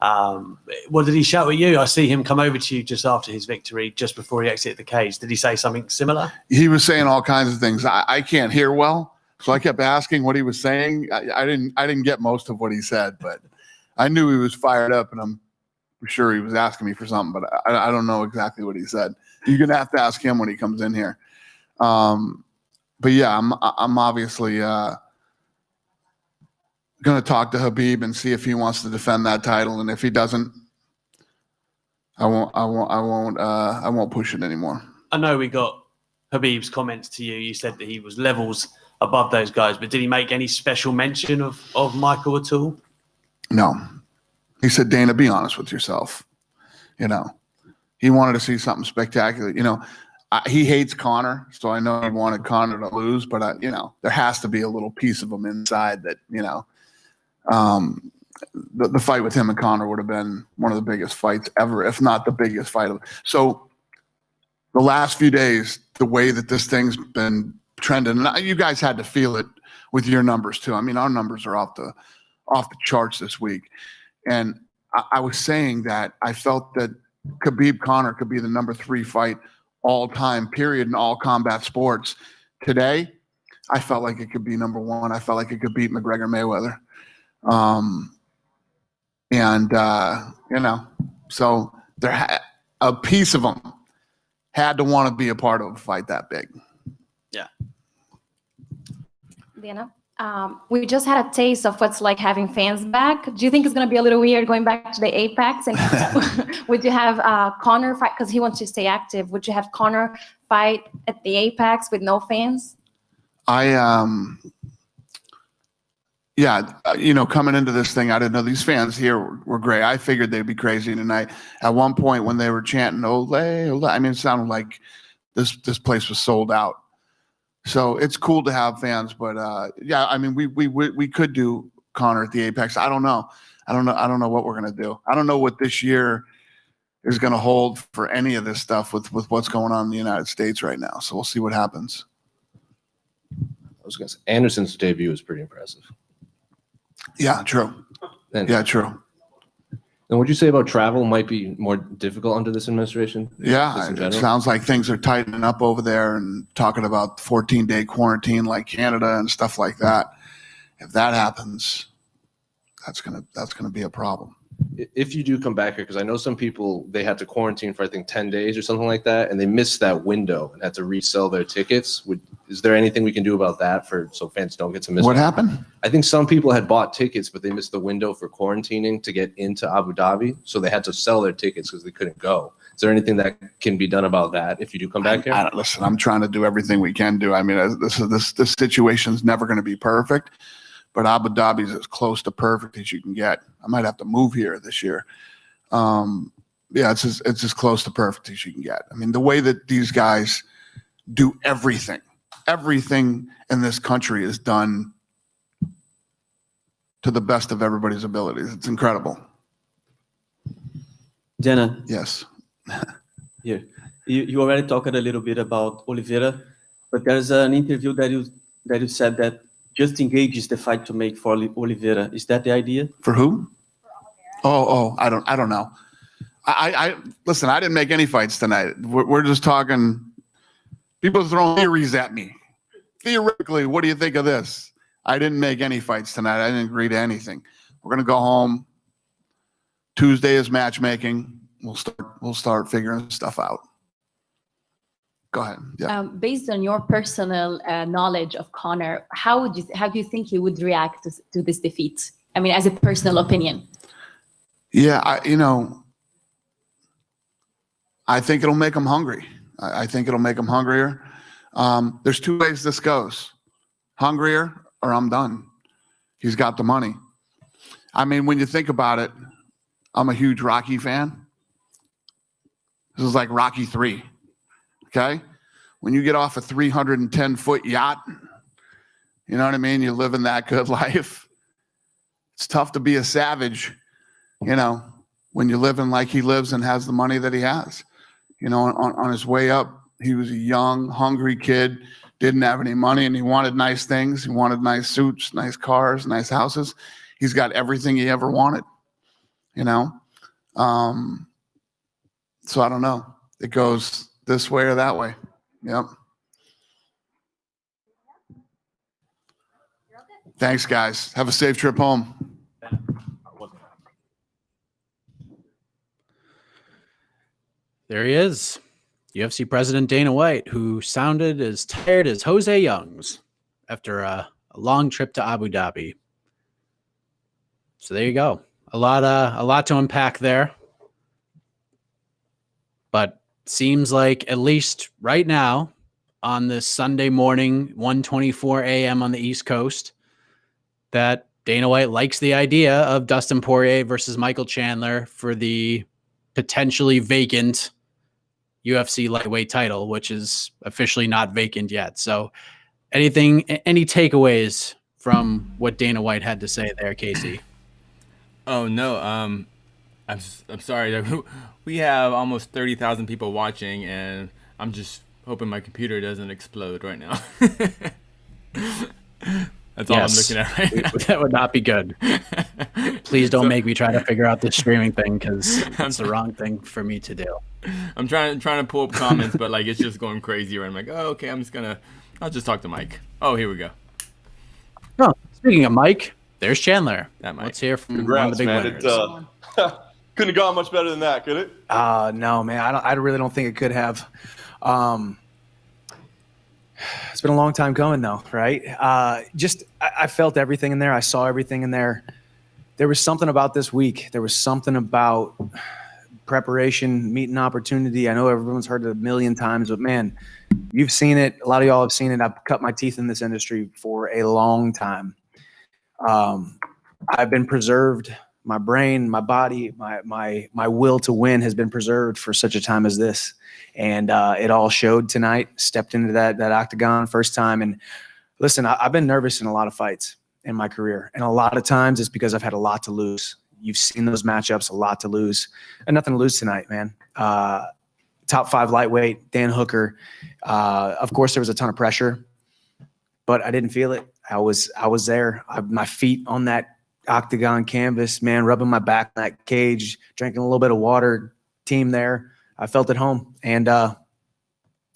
What did he shout at you? I see him come over to you just after his victory, just before he exited the cage. Did he say something similar? He was saying all kinds of things. I can't hear well, so I kept asking what he was saying. I didn't get most of what he said, but I knew he was fired up, and I'm sure he was asking me for something, but I don't know exactly what he said. You're gonna have to ask him when he comes in here. But yeah, I'm obviously going to talk to Khabib and see if he wants to defend that title, and if he doesn't, I won't push it anymore. I know we got Khabib's comments to you. You said that he was levels above those guys, but did he make any special mention of Michael at all? No. He said, Dana, be honest with yourself. You know, he wanted to see something spectacular. You know, he hates Conor, so I know he wanted Conor to lose, but you know, there has to be a little piece of him inside that, you know, the fight with him and Conor would have been one of the biggest fights ever, if not the biggest fight. So the last few days, the way that this thing's been trending, and you guys had to feel it with your numbers too. I mean, our numbers are off the charts this week. And I was saying that I felt that Khabib Conor could be the number 3 fight all time, period, in all combat sports. Today, I felt like it could be number 1. I felt like it could beat McGregor Mayweather. You know, so a piece of them had to want to be a part of a fight that big. Yeah. Dana, we just had a taste of what's like having fans back. Do you think it's going to be a little weird going back to the Apex? And would you have Conor fight, because he wants to stay active, would you have Conor fight at the Apex with no fans? Yeah, you know, coming into this thing, I didn't know these fans here were great. I figured they'd be crazy tonight. At one point when they were chanting "Ole, Ole," I mean, it sounded like this place was sold out. So it's cool to have fans, but yeah, I mean, we could do Conor at the Apex. I don't know what we're gonna do. I don't know what this year is gonna hold for any of this stuff with what's going on in the United States right now. So we'll see what happens. I was gonna say Anderson's debut was pretty impressive. Yeah, true. Yeah, true. And would you say about travel might be more difficult under this administration? Yeah, it sounds like things are tightening up over there and talking about 14-day quarantine like Canada and stuff like that. If that happens, that's gonna be a problem. If you do come back here, because I know some people, they had to quarantine for I think 10 days or something like that, and they missed that window and had to resell their tickets. Is there anything we can do about that so fans don't get to miss? What happened? I think some people had bought tickets, but they missed the window for quarantining to get into Abu Dhabi, so they had to sell their tickets because they couldn't go. Is there anything that can be done about that if you do come back here? Listen, I'm trying to do everything we can do. I mean, this situation's never going to be perfect, but Abu Dhabi is as close to perfect as you can get. I might have to move here this year. Yeah, it's as close to perfect as you can get. I mean, the way that these guys do everything in this country is done to the best of everybody's abilities. It's incredible. Dana. Yes. Here, you already talked a little bit about Oliveira, but there's an interview that you said that Justin Gage is the fight to make for Oliveira. Is that the idea? For who? Oh, I don't know. I listen. I didn't make any fights tonight. We're just talking. People throwing theories at me. Theoretically, what do you think of this? I didn't make any fights tonight. I didn't agree to anything. We're gonna go home. Tuesday is matchmaking. We'll start figuring stuff out. Go ahead. Yeah. Based on your personal knowledge of Conor, how do you think he would react to this defeat? I mean, as a personal opinion. Yeah, I think it'll make him hungry. I think it'll make him hungrier. There's two ways this goes: hungrier or I'm done. He's got the money. I mean, when you think about it, I'm a huge Rocky fan. This is like Rocky 3. Okay? When you get off a 310-foot yacht, you know what I mean? You're living that good life. It's tough to be a savage, when you're living like he lives and has the money that he has. On his way up, he was a young, hungry kid, didn't have any money, and he wanted nice things. He wanted nice suits, nice cars, nice houses. He's got everything he ever wanted, So I don't know. It goes this way or that way. Yep. Thanks, guys. Have a safe trip home. There he is, UFC President Dana White, who sounded as tired as Jose Youngs after a long trip to Abu Dhabi. So there you go. A lot to unpack there. But seems like, at least right now, on this Sunday morning, 1:24 a.m. on the East Coast, that Dana White likes the idea of Dustin Poirier versus Michael Chandler for the potentially vacant UFC lightweight title, which is officially not vacant yet. So any takeaways from what Dana White had to say there, Casey? Oh, no. I'm sorry. We have almost 30,000 people watching, and I'm just hoping my computer doesn't explode right now. That's all I'm looking at right now. That would not be good. Please don't make me try to figure out this streaming thing, because it's the wrong thing for me to do. I'm trying to pull up comments, but it's just going crazy. Right? I'm like, oh, okay, I'll just talk to Mike. Oh, here we go. Oh, speaking of Mike, there's Chandler. That Mike. Let's hear from Congrats, one of the big man. winners. Couldn't have gone much better than that, could it? No, man. I really don't think it could have. It's been a long time coming, though, right? I felt everything in there. I saw everything in there. There was something about this week. There was something about preparation, meeting opportunity. I know everyone's heard it a million times, but man, you've seen it. A lot of y'all have seen it. I've cut my teeth in this industry for a long time. I've been preserved. My brain, my body, my will to win has been preserved for such a time as this. And it all showed tonight. Stepped into that octagon first time. And listen, I've been nervous in a lot of fights in my career. And a lot of times it's because I've had a lot to lose. You've seen those matchups, a lot to lose. And nothing to lose tonight, man. Top 5 lightweight, Dan Hooker. Of course, there was a ton of pressure, but I didn't feel it. I was there. My feet on that octagon canvas, man, rubbing my back in that cage, drinking a little bit of water, team there. I felt at home, and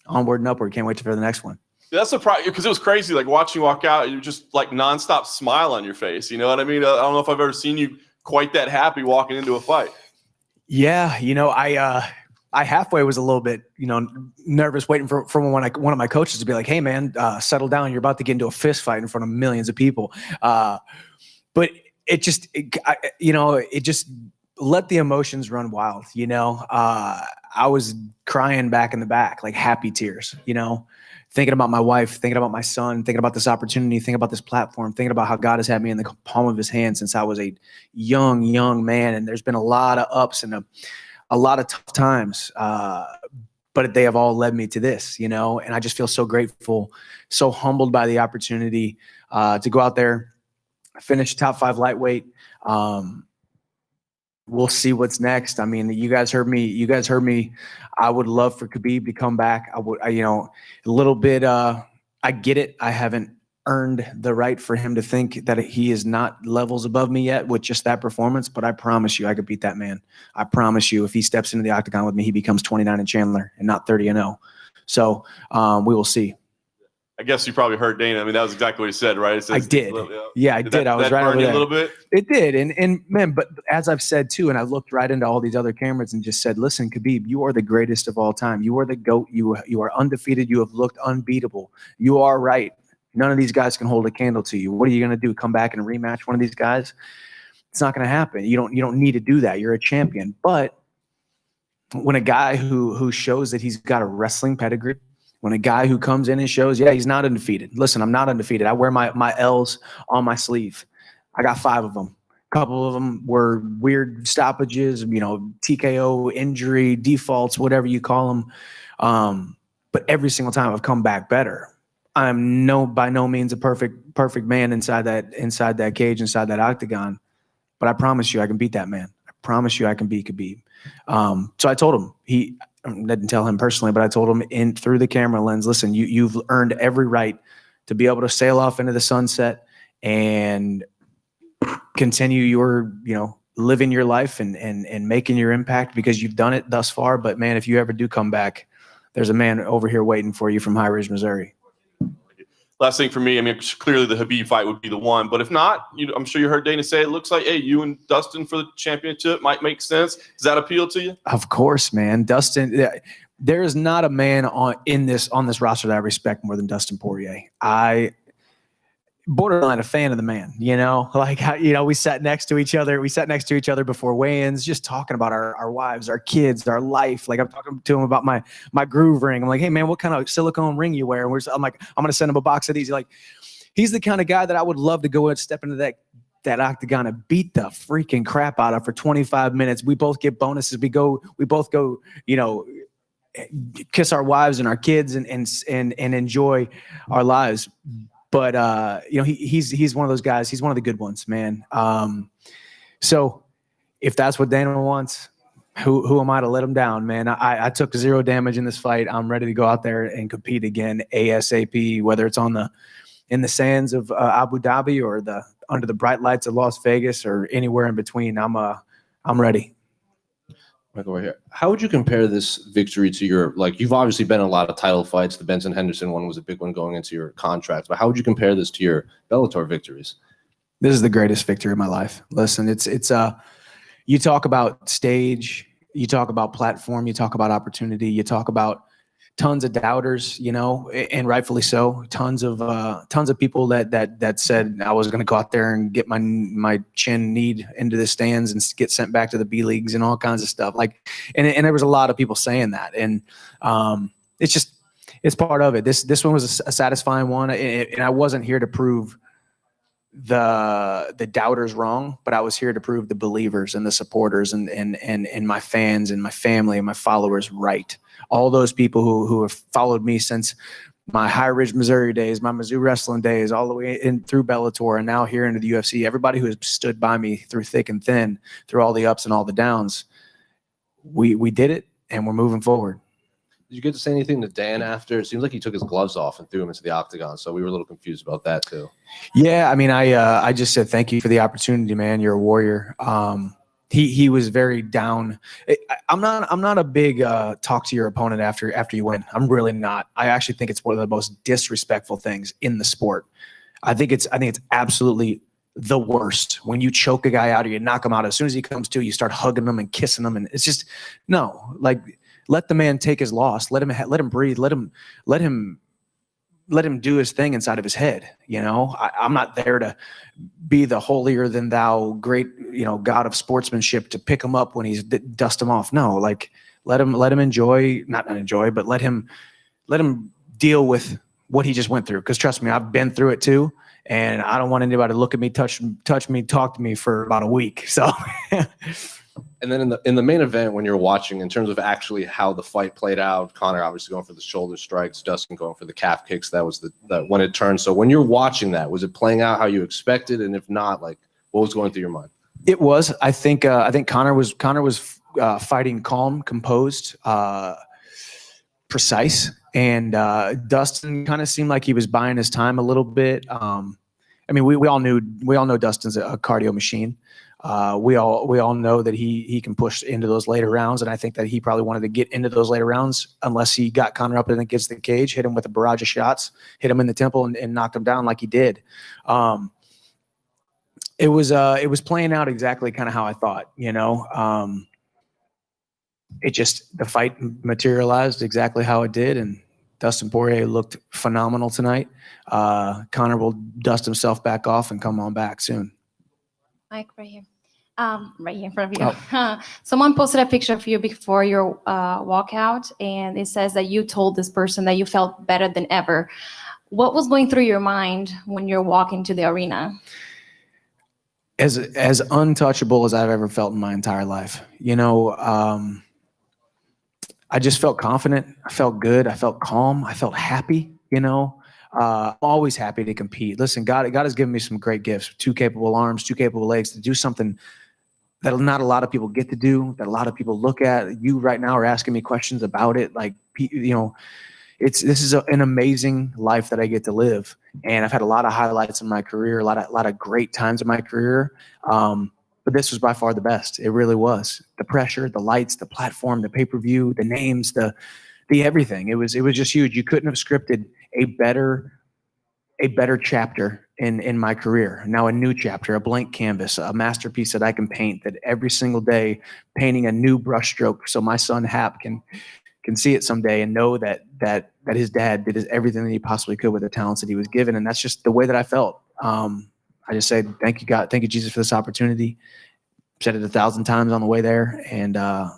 onward and upward. Can't wait for the next one. That's surprising, because it was crazy, watching you walk out, you just nonstop smile on your face. You know what I mean? I don't know if I've ever seen you quite that happy walking into a fight. Yeah, I halfway was a little bit, nervous, waiting for one of my coaches to be like, "Hey, man, settle down. You're about to get into a fist fight in front of millions of people." But it just let the emotions run wild. You know, I was crying back in the back, like happy tears, you know, thinking about my wife, thinking about my son, thinking about this opportunity, thinking about this platform, thinking about how God has had me in the palm of his hand since I was a young man. And there's been a lot of ups and a lot of tough times. But they have all led me to this, you know, and I just feel so grateful, so humbled by the opportunity to go out there, finish top 5 lightweight. We'll see what's next. I mean, you guys heard me. I would love for Khabib to come back. You know, a little bit, I get it. I haven't earned the right for him to think that he is not levels above me yet with just that performance. But I promise you, I could beat that man. I promise you, if he steps into the octagon with me, he becomes 29 in Chandler and not 30-0. So we will see. I guess you probably heard Dana. I mean, that was exactly what he said, right? I did. Yeah, I did. I was right over there. A little bit. It did. And man, but as I've said too, and I looked right into all these other cameras and just said, listen, Khabib, you are the greatest of all time. You are the GOAT. You are undefeated. You have looked unbeatable. You are right. None of these guys can hold a candle to you. What are you going to do? Come back and rematch one of these guys? It's not going to happen. You don't need to do that. You're a champion. But when a guy who shows that he's got a wrestling pedigree, when a guy who comes in and shows, yeah, he's not undefeated. Listen, I'm not undefeated. I wear my L's on my sleeve. I got 5 of them. A couple of them were weird stoppages, you know, TKO, injury, defaults, whatever you call them. But every single time I've come back better. I'm by no means a perfect man inside that cage, inside that octagon. But I promise you I can beat that man. I promise you I can beat Khabib. So I told him, I didn't tell him personally, but I told him through the camera lens, listen, you've earned every right to be able to sail off into the sunset and continue your, you know, living your life and making your impact because you've done it thus far. But man, if you ever do come back, there's a man over here waiting for you from High Ridge, Missouri. Last thing for me, I mean, clearly the Khabib fight would be the one, but if not, I'm sure you heard Dana say it looks like, hey, you and Dustin for the championship might make sense. Does that appeal to you? Of course, man. Dustin, there is not a man on this roster that I respect more than Dustin Poirier. Borderline a fan of the man, you know, like, you know, we sat next to each other before weigh-ins, just talking about our wives, our kids, our life. Like I'm talking to him about my groove ring. I'm like, hey man, what kind of silicone ring you wear? And I'm like, I'm going to send him a box of these. Like, he's the kind of guy that I would love to go and step into that octagon and beat the freaking crap out of for 25 minutes. We both get bonuses. We both go, you know, kiss our wives and our kids and enjoy our lives. But you know, he's one of those guys. He's one of the good ones, man. So if that's what Dana wants, who am I to let him down, man? I took 0 damage in this fight. I'm ready to go out there and compete again ASAP. Whether it's in the sands of Abu Dhabi or under the bright lights of Las Vegas or anywhere in between, I'm ready. Michael, right here. How would you compare this victory to you've obviously been in a lot of title fights. The Benson Henderson one was a big one going into your contract, but how would you compare this to your Bellator victories? This is the greatest victory of my life. Listen, it's you talk about stage, you talk about platform, you talk about opportunity, you talk about tons of doubters, you know, and rightfully so. Tons of people that said I was going to go out there and get my chin kneed into the stands and get sent back to the B leagues and all kinds of stuff. Like, and there was a lot of people saying that, and it's part of it. This one was a satisfying one, and I wasn't here to prove the doubters wrong, but I was here to prove the believers and the supporters and my fans and my family and my followers right. All those people who have followed me since my High Ridge, Missouri days, my Mizzou wrestling days, all the way in through Bellator and now here into the UFC, everybody who has stood by me through thick and thin, through all the ups and all the downs, we did it and we're moving forward. Did you get to say anything to Dan after? It seems like he took his gloves off and threw him into the octagon, so we were a little confused about that too. Yeah, I mean, I just said thank you for the opportunity, man. You're a warrior. He was very down. I'm not a big talk to your opponent after you win. I'm really not. I actually think it's one of the most disrespectful things in the sport. I think it's absolutely the worst when you choke a guy out or you knock him out. As soon as he comes to, you start hugging him and kissing him, and it's just no. Like, let the man take his loss. Let him breathe. Let him do his thing inside of his head. I'm not there to be the holier than thou great, God of sportsmanship to pick him up when he's dust him off. No, like let him enjoy, not enjoy, but let him deal with what he just went through. Cause trust me, I've been through it too. And I don't want anybody to look at me, touch me, talk to me for about a week. So, and then in the main event, when you're watching, in terms of actually how the fight played out, Conor obviously going for the shoulder strikes, Dustin going for the calf kicks. That was the when it turned. So when you're watching that, was it playing out how you expected? And if not, like what was going through your mind? It was. I think Conor was fighting calm, composed, precise, and Dustin kind of seemed like he was buying his time a little bit. I mean, we all know Dustin's a cardio machine. We all know that he can push into those later rounds, and I think that he probably wanted to get into those later rounds unless he got Conor up against the cage, hit him with a barrage of shots, hit him in the temple, and knocked him down like he did. It was playing out exactly kind of how I thought. The fight materialized exactly how it did, and Dustin Poirier looked phenomenal tonight. Conor will dust himself back off and come on back soon. Mike, right here. Right here in front of you. Someone posted a picture of you before your walkout, and it says that you told this person that you felt better than ever. What was going through your mind when you're walking to the arena? As untouchable as I've ever felt in my entire life. I just felt confident. I felt good. I felt calm. I felt happy. I'm always happy to compete. Listen, God has given me some great gifts, 2 capable arms, 2 capable legs to do something that not a lot of people get to do, that a lot of people look at. You right now are asking me questions about it. Like, this is an amazing life that I get to live. And I've had a lot of highlights in my career, a lot of great times in my career. But this was by far the best. It really was. The pressure, the lights, the platform, the pay-per-view, the names, the everything. It was just huge. You couldn't have scripted a better chapter in my career. Now a new chapter, a blank canvas, a masterpiece that I can paint, that every single day painting a new brushstroke so my son Hap can see it someday and know that his dad did everything that he possibly could with the talents that he was given. And that's just the way that I felt. I just say, thank you, God. Thank you, Jesus, for this opportunity. Said it 1,000 times on the way there. And the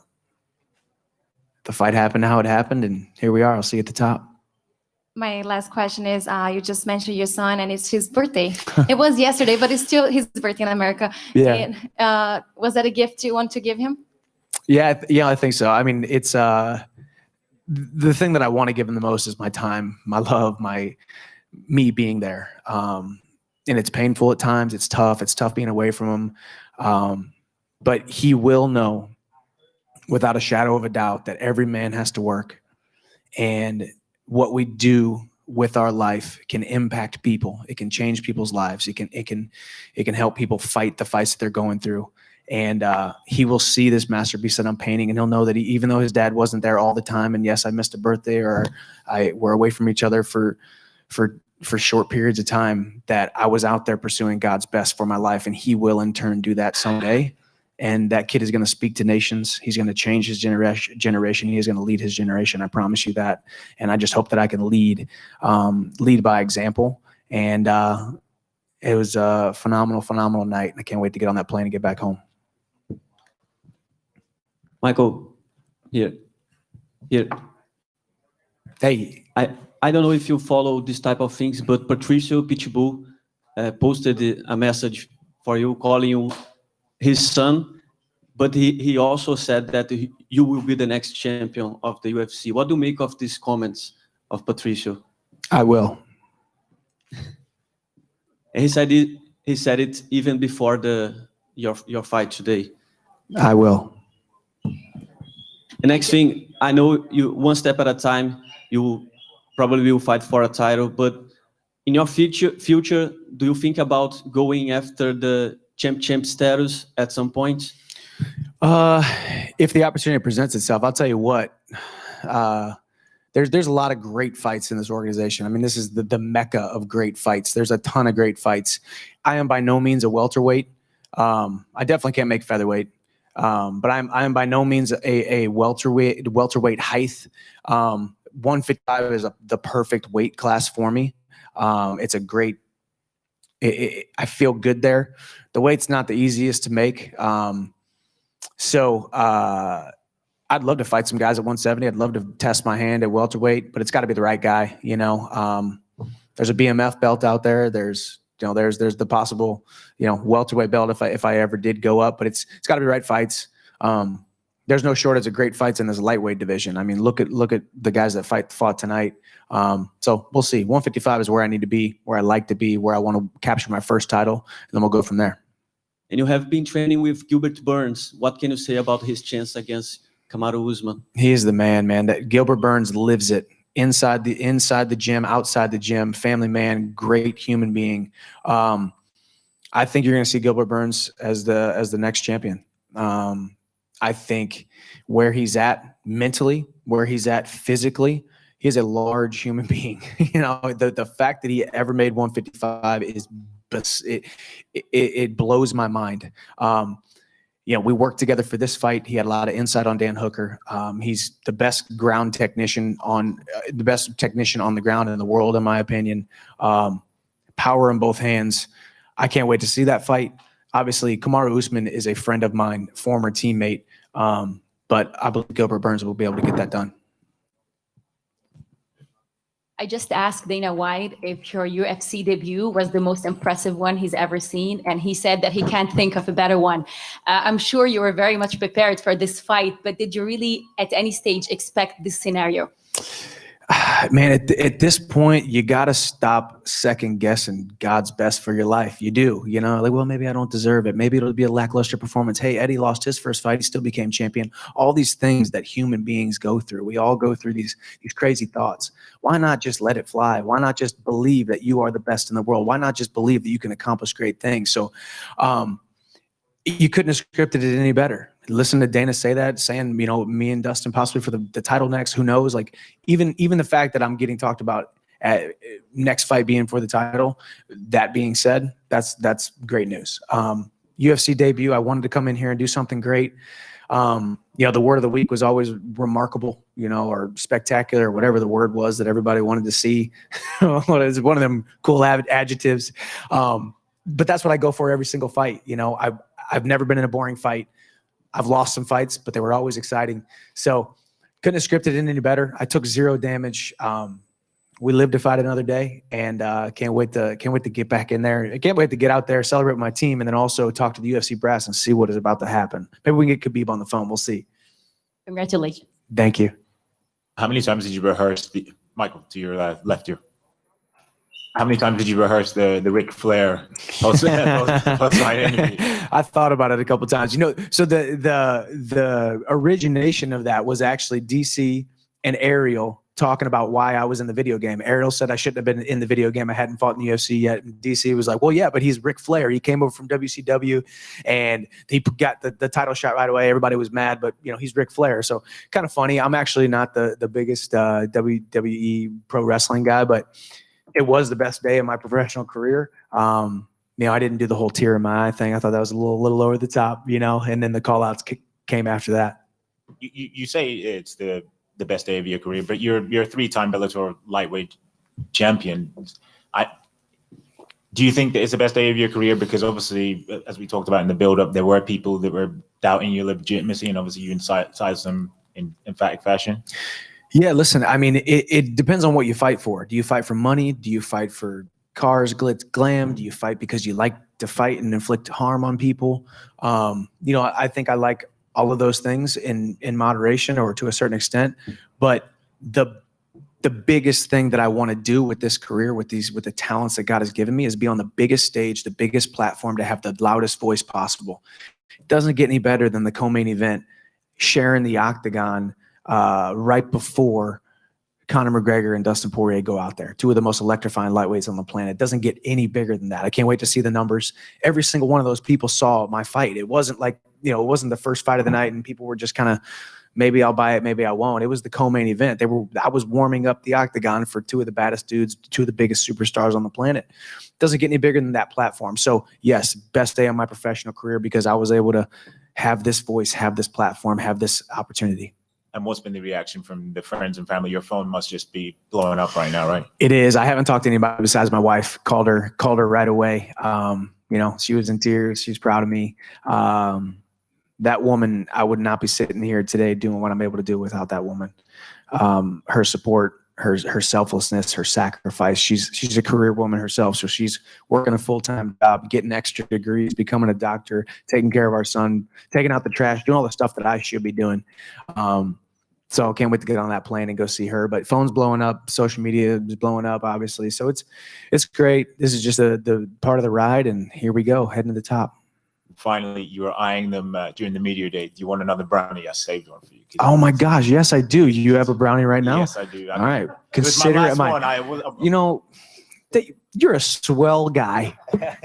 fight happened how it happened. And here we are. I'll see you at the top. My last question is, you just mentioned your son, and it's his birthday. It was yesterday, but it's still his birthday in America. Yeah. And, was that a gift you want to give him? Yeah, I think so. I mean, it's the thing that I want to give him the most is my time, my love, me being there. And it's painful at times. It's tough being away from him. But he will know without a shadow of a doubt that every man has to work, and what we do with our life can impact people. It can change people's lives. It can help people fight the fights that they're going through. And he will see this masterpiece that I'm painting, and he'll know that even though his dad wasn't there all the time, and yes, I missed a birthday, or we're away from each other for short periods of time, that I was out there pursuing God's best for my life, and he will in turn do that someday. And that kid is going to speak to nations. He's going to change his generation. He is going to lead his generation. I promise you that. And I just hope that I can lead by example. And it was a phenomenal night. And I can't wait to get on that plane and get back home. Michael, here. Hey. I don't know if you follow this type of things, but Patricio Pitbull posted a message for you, calling you his son, but he also said that you will be the next champion of the UFC. What do you make of these comments of Patricio? I will. And he said it even before your fight today. I will. The next thing, I know you one step at a time, you probably will fight for a title, but in your future, do you think about going after the champ status at some point? If the opportunity presents itself, I'll tell you what, there's a lot of great fights in this organization. I mean, this is the mecca of great fights. There's a ton of great fights. I am by no means a welterweight. I definitely can't make featherweight. But I am by no means a welterweight height. 155 is the perfect weight class for me. It's a great. I feel good there. The weight's not the easiest to make. So I'd love to fight some guys at 170. I'd love to test my hand at welterweight, but it's got to be the right guy. You know, there's a BMF belt out there. There's the possible, welterweight belt if I ever did go up, but it's got to be right fights. There's no shortage of great fights in this lightweight division. I mean, look at the guys that fought tonight. So we'll see. 155 is where I need to be, where I like to be, where I want to capture my first title, and then we'll go from there. And you have been training with Gilbert Burns. What can you say about his chance against Kamaru Usman? He is the man. That Gilbert Burns lives it. Inside the gym, outside the gym, family man, great human being. I think you're going to see Gilbert Burns as the next champion. I think where he's at mentally, where he's at physically, he's a large human being. The fact that he ever made 155 it blows my mind. We worked together for this fight. He had a lot of insight on Dan Hooker. He's the best ground technician on the ground in the world, in my opinion. Power in both hands. I can't wait to see that fight. Obviously, Kamaru Usman is a friend of mine, former teammate, but I believe Gilbert Burns will be able to get that done. I just asked Dana White if your UFC debut was the most impressive one he's ever seen, and he said that he can't think of a better one. I'm sure you were very much prepared for this fight, but did you really at any stage expect this scenario? Man, at this point, you got to stop second guessing God's best for your life. You do, well, maybe I don't deserve it. Maybe it'll be a lackluster performance. Hey, Eddie lost his first fight. He still became champion. All these things that human beings go through. We all go through these crazy thoughts. Why not just let it fly? Why not just believe that you are the best in the world? Why not just believe that you can accomplish great things? So, you couldn't have scripted it any better. Listen to Dana say that, saying, me and Dustin possibly for the title next, who knows? Like even the fact that I'm getting talked about at next fight being for the title, that being said, that's great news. UFC debut, I wanted to come in here and do something great. The word of the week was always remarkable, or spectacular, or whatever the word was that everybody wanted to see. It's one of them cool adjectives. But that's what I go for every single fight. I've never been in a boring fight. I've lost some fights, but they were always exciting. So couldn't have scripted it any better. I took 0 damage. We live to fight another day, and can't wait to get back in there. I can't wait to get out there, celebrate with my team, and then also talk to the UFC brass and see what is about to happen. Maybe we can get Khabib on the phone. We'll see. Congratulations. Thank you. How many times did you rehearse Michael, to your left here? How many times did you rehearse the Ric Flair post-fight interview? I thought about it a couple times. So the origination of that was actually DC and Ariel talking about why I was in the video game. Ariel said I shouldn't have been in the video game. I hadn't fought in the UFC yet. And DC was like, well, yeah, but he's Ric Flair. He came over from WCW and he got the title shot right away. Everybody was mad, but he's Ric Flair. So kind of funny. I'm actually not the biggest WWE pro wrestling guy, but it was the best day of my professional career. I didn't do the whole tear in my eye thing. I thought that was a little over the top, and then the call outs came after that. You say it's the best day of your career, but you're a 3-time Bellator lightweight champion. Do you think that it's the best day of your career? Because obviously, as we talked about in the build-up, there were people that were doubting your legitimacy, and obviously you incised them in emphatic fashion. Yeah, listen, I mean, it depends on what you fight for. Do you fight for money? Do you fight for cars, glitz, glam? Do you fight because you like to fight and inflict harm on people? I think I like all of those things in moderation or to a certain extent. But the biggest thing that I want to do with this career, with the talents that God has given me, is be on the biggest stage, the biggest platform, to have the loudest voice possible. It doesn't get any better than the co-main event, sharing the octagon right before Conor McGregor and Dustin Poirier go out there. 2 of the most electrifying lightweights on the planet. It doesn't get any bigger than that. I can't wait to see the numbers. Every single one of those people saw my fight. It wasn't like, it wasn't the first fight of the night and people were just kind of, maybe I'll buy it, maybe I won't. It was the co-main event. I was warming up the octagon for 2 of the baddest dudes, 2 of the biggest superstars on the planet. It doesn't get any bigger than that platform. So yes, best day of my professional career because I was able to have this voice, have this platform, have this opportunity. And what's been the reaction from the friends and family? Your phone must just be blowing up right now, right? It is. I haven't talked to anybody besides my wife. Called her right away. She was in tears. She's proud of me. That woman, I would not be sitting here today doing what I'm able to do without that woman. Her support, her selflessness, her sacrifice. She's a career woman herself, so she's working a full-time job, getting extra degrees, becoming a doctor, taking care of our son, taking out the trash, doing all the stuff that I should be doing. So I can't wait to get on that plane and go see her. But phone's blowing up, social media is blowing up, obviously. So it's great. This is just the part of the ride, and here we go, heading to the top. Finally, you were eyeing them during the media day. Do you want another brownie? I saved one for you. Oh my gosh, yes I do. You have a brownie right now? Yes, I do. All right, It was consider my it last mine. one. You're a swell guy.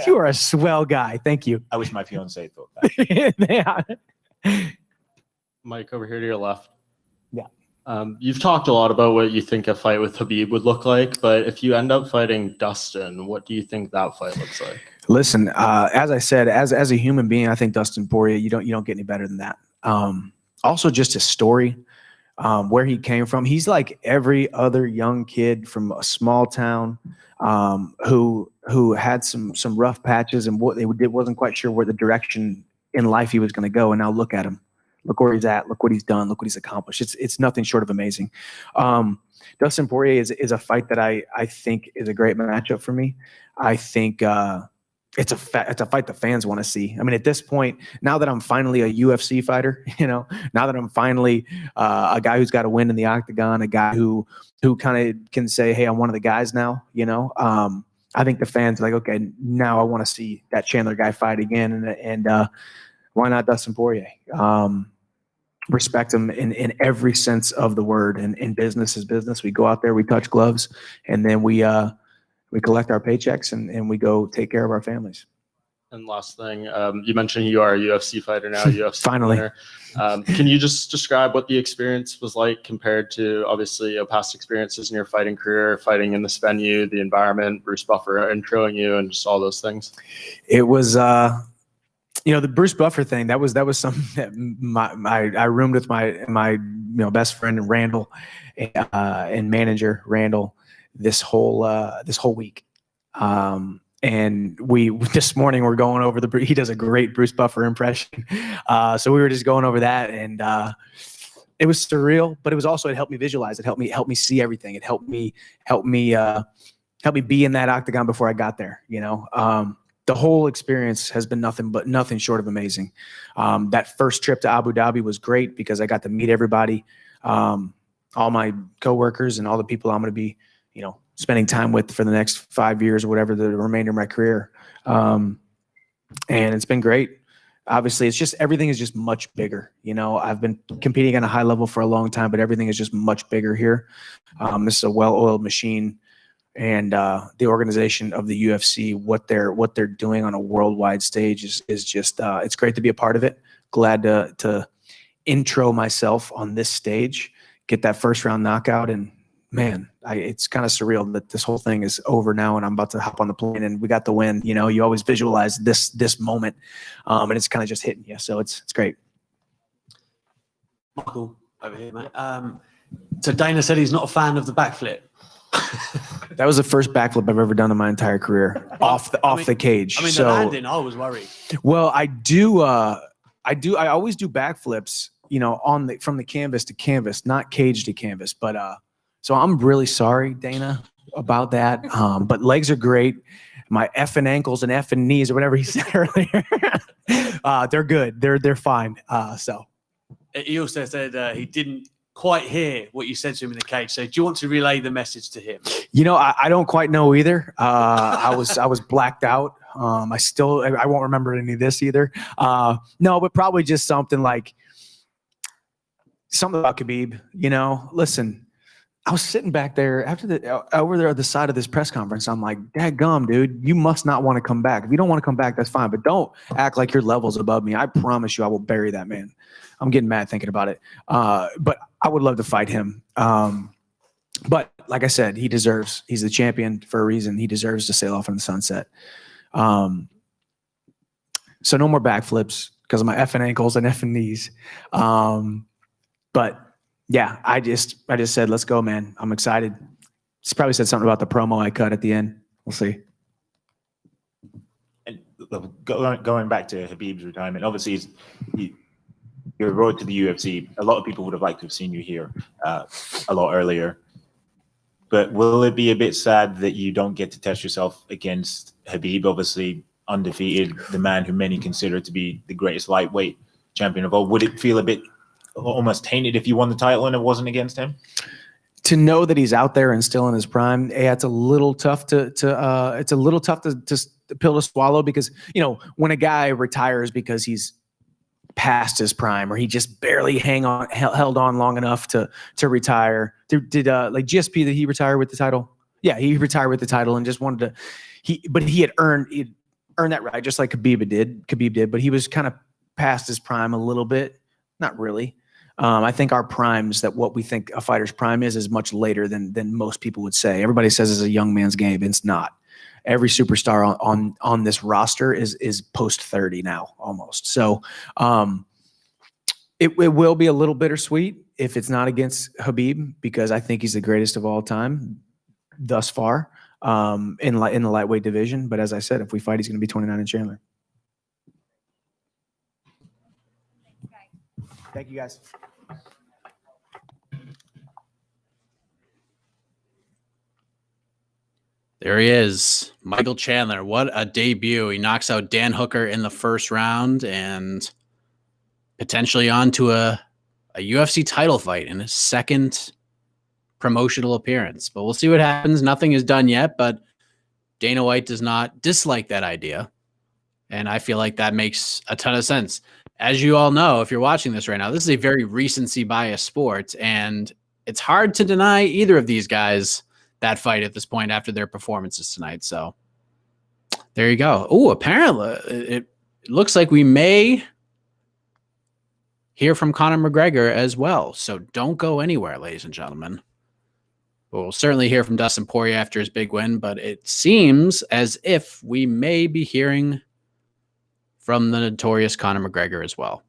You are a swell guy. Thank you. I wish my fiance thought that. Yeah. Mike, over here to your left. Yeah. You've talked a lot about what you think a fight with Khabib would look like, but if you end up fighting Dustin, what do you think that fight looks like? Listen, as I said, as a human being, I think Dustin Poirier, you don't get any better than that. Also, just his story, where he came from. He's like every other young kid from a small town who had some rough patches and what they did wasn't quite sure where the direction in life he was going to go. And now look at him. Look where he's at. Look what he's done. Look what he's accomplished. It's nothing short of amazing. Dustin Poirier is a fight that I think is a great matchup for me. I think it's a fight the fans want to see. I mean, at this point, now that I'm finally a UFC fighter, now that I'm finally a guy who's got a win in the octagon, a guy who kind of can say, hey, I'm one of the guys now, I think the fans are like, okay, now I want to see that Chandler guy fight again. And why not Dustin Poirier? Respect him in every sense of the word. And in business is business. We go out there, we touch gloves, and then we collect our paychecks and we go take care of our families. And last thing, you mentioned you are a UFC fighter now, UFC Finally. winner. Can you just describe what the experience was like compared to obviously your past experiences in your fighting career, fighting in this venue, the environment, Bruce Buffer introing you, and just all those things? It was, the Bruce Buffer thing. That was something that I roomed with my best friend Randall and manager Randall this whole week. And this morning we're going over he does a great Bruce Buffer impression. So we were just going over that, and it was surreal, but it helped me visualize. It helped me see everything. It helped me be in that octagon before I got there. The whole experience has been nothing short of amazing. That first trip to Abu Dhabi was great because I got to meet everybody, all my coworkers and all the people I'm going to be, spending time with for the next 5 years or whatever, the remainder of my career. And it's been great. Obviously, everything is just much bigger. I've been competing at a high level for a long time, but everything is just much bigger here. This is a well-oiled machine. And the organization of the UFC, what they're doing on a worldwide stage is just it's great to be a part of it. Glad to intro myself on this stage, get that first round knockout, and man, it's kind of surreal that this whole thing is over now and I'm about to hop on the plane and we got the win. You always visualize this moment, and it's kind of just hitting you. So it's great. Michael, over here, mate. So Dana said he's not a fan of the backflip. That was the first backflip I've ever done in my entire career off the cage. I mean, so, the landing, I was worried. Well, I always do backflips, from the canvas to canvas, not cage to canvas. But so I'm really sorry, Dana, about that. But legs are great. My effing ankles and effing knees or whatever he said earlier, they're good. They're fine. So He also said he didn't quite hear what you said to him in the cage. So do you want to relay the message to him? I don't quite know either. I was blacked out. I won't remember any of this either. No, but probably just something about Khabib. Listen, I was sitting back there over there at the side of this press conference. I'm like, dadgum, dude, you must not want to come back. If you don't want to come back, that's fine. But don't act like your level's above me. I promise you I will bury that man. I'm getting mad thinking about it. But I would love to fight him. But like I said, he's the champion for a reason. He deserves to sail off in the sunset. So no more backflips because of my effing ankles and effing knees. But Yeah, I just said, let's go, man. I'm excited. He's probably said something about the promo I cut at the end. We'll see. And going back to Khabib's retirement, obviously your road to the UFC. A lot of people would have liked to have seen you here a lot earlier. But will it be a bit sad that you don't get to test yourself against Khabib, obviously undefeated, the man who many consider to be the greatest lightweight champion of all? Would it feel a bit almost tainted if you won the title and it wasn't against him? To know that he's out there and still in his prime, it's a little tough to pill to swallow, because when a guy retires because he's past his prime or he just barely held on long enough to retire. Did like GSP, that he retired with the title? Yeah, he retired with the title and just wanted to. But he had earned that right, just like Khabib did. But he was kind of past his prime a little bit, not really. I think our primes, that what we think a fighter's prime is much later than most people would say. Everybody says it's a young man's game. It's not. Every superstar on this roster is post 30 now, almost. So it will be a little bittersweet if it's not against Khabib, because I think he's the greatest of all time thus far in the lightweight division. But as I said, if we fight, he's going to be 29 in Chandler. Thank you, guys. There he is, Michael Chandler. What a debut. He knocks out Dan Hooker in the first round and potentially on to a UFC title fight in his second promotional appearance. But we'll see what happens. Nothing is done yet, but Dana White does not dislike that idea. And I feel like that makes a ton of sense. As you all know, if you're watching this right now, this is a very recency bias sport, and it's hard to deny either of these guys that fight at this point after their performances tonight. So there you go. Oh, apparently it looks like we may hear from Conor McGregor as well. So don't go anywhere, ladies and gentlemen. We'll certainly hear from Dustin Poirier after his big win, but it seems as if we may be hearing from the notorious Conor McGregor as well.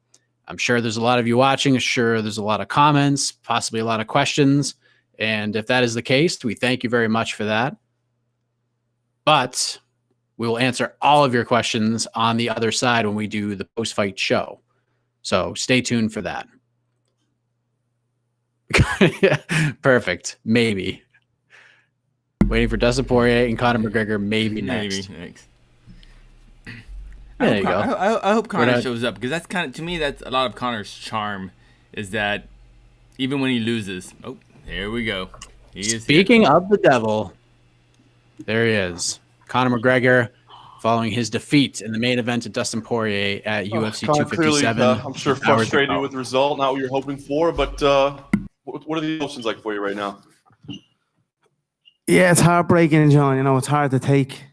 I'm sure there's a lot of you watching. Sure, there's a lot of comments, possibly a lot of questions. And if that is the case, we thank you very much for that. But we will answer all of your questions on the other side when we do the post-fight show. So stay tuned for that. Perfect. Maybe. Waiting for Dustin Poirier and Conor McGregor maybe next. There you go. I hope Conor shows up, because that's kind of, to me, that's a lot of Conor's charm, is that even when he loses, here we go. Speaking of the devil, there he is. Conor McGregor following his defeat in the main event of Dustin Poirier at UFC 257. Clearly, I'm sure frustrated with the result, not what you're hoping for, but what are the emotions like for you right now? Yeah, it's heartbreaking, John. It's hard to take.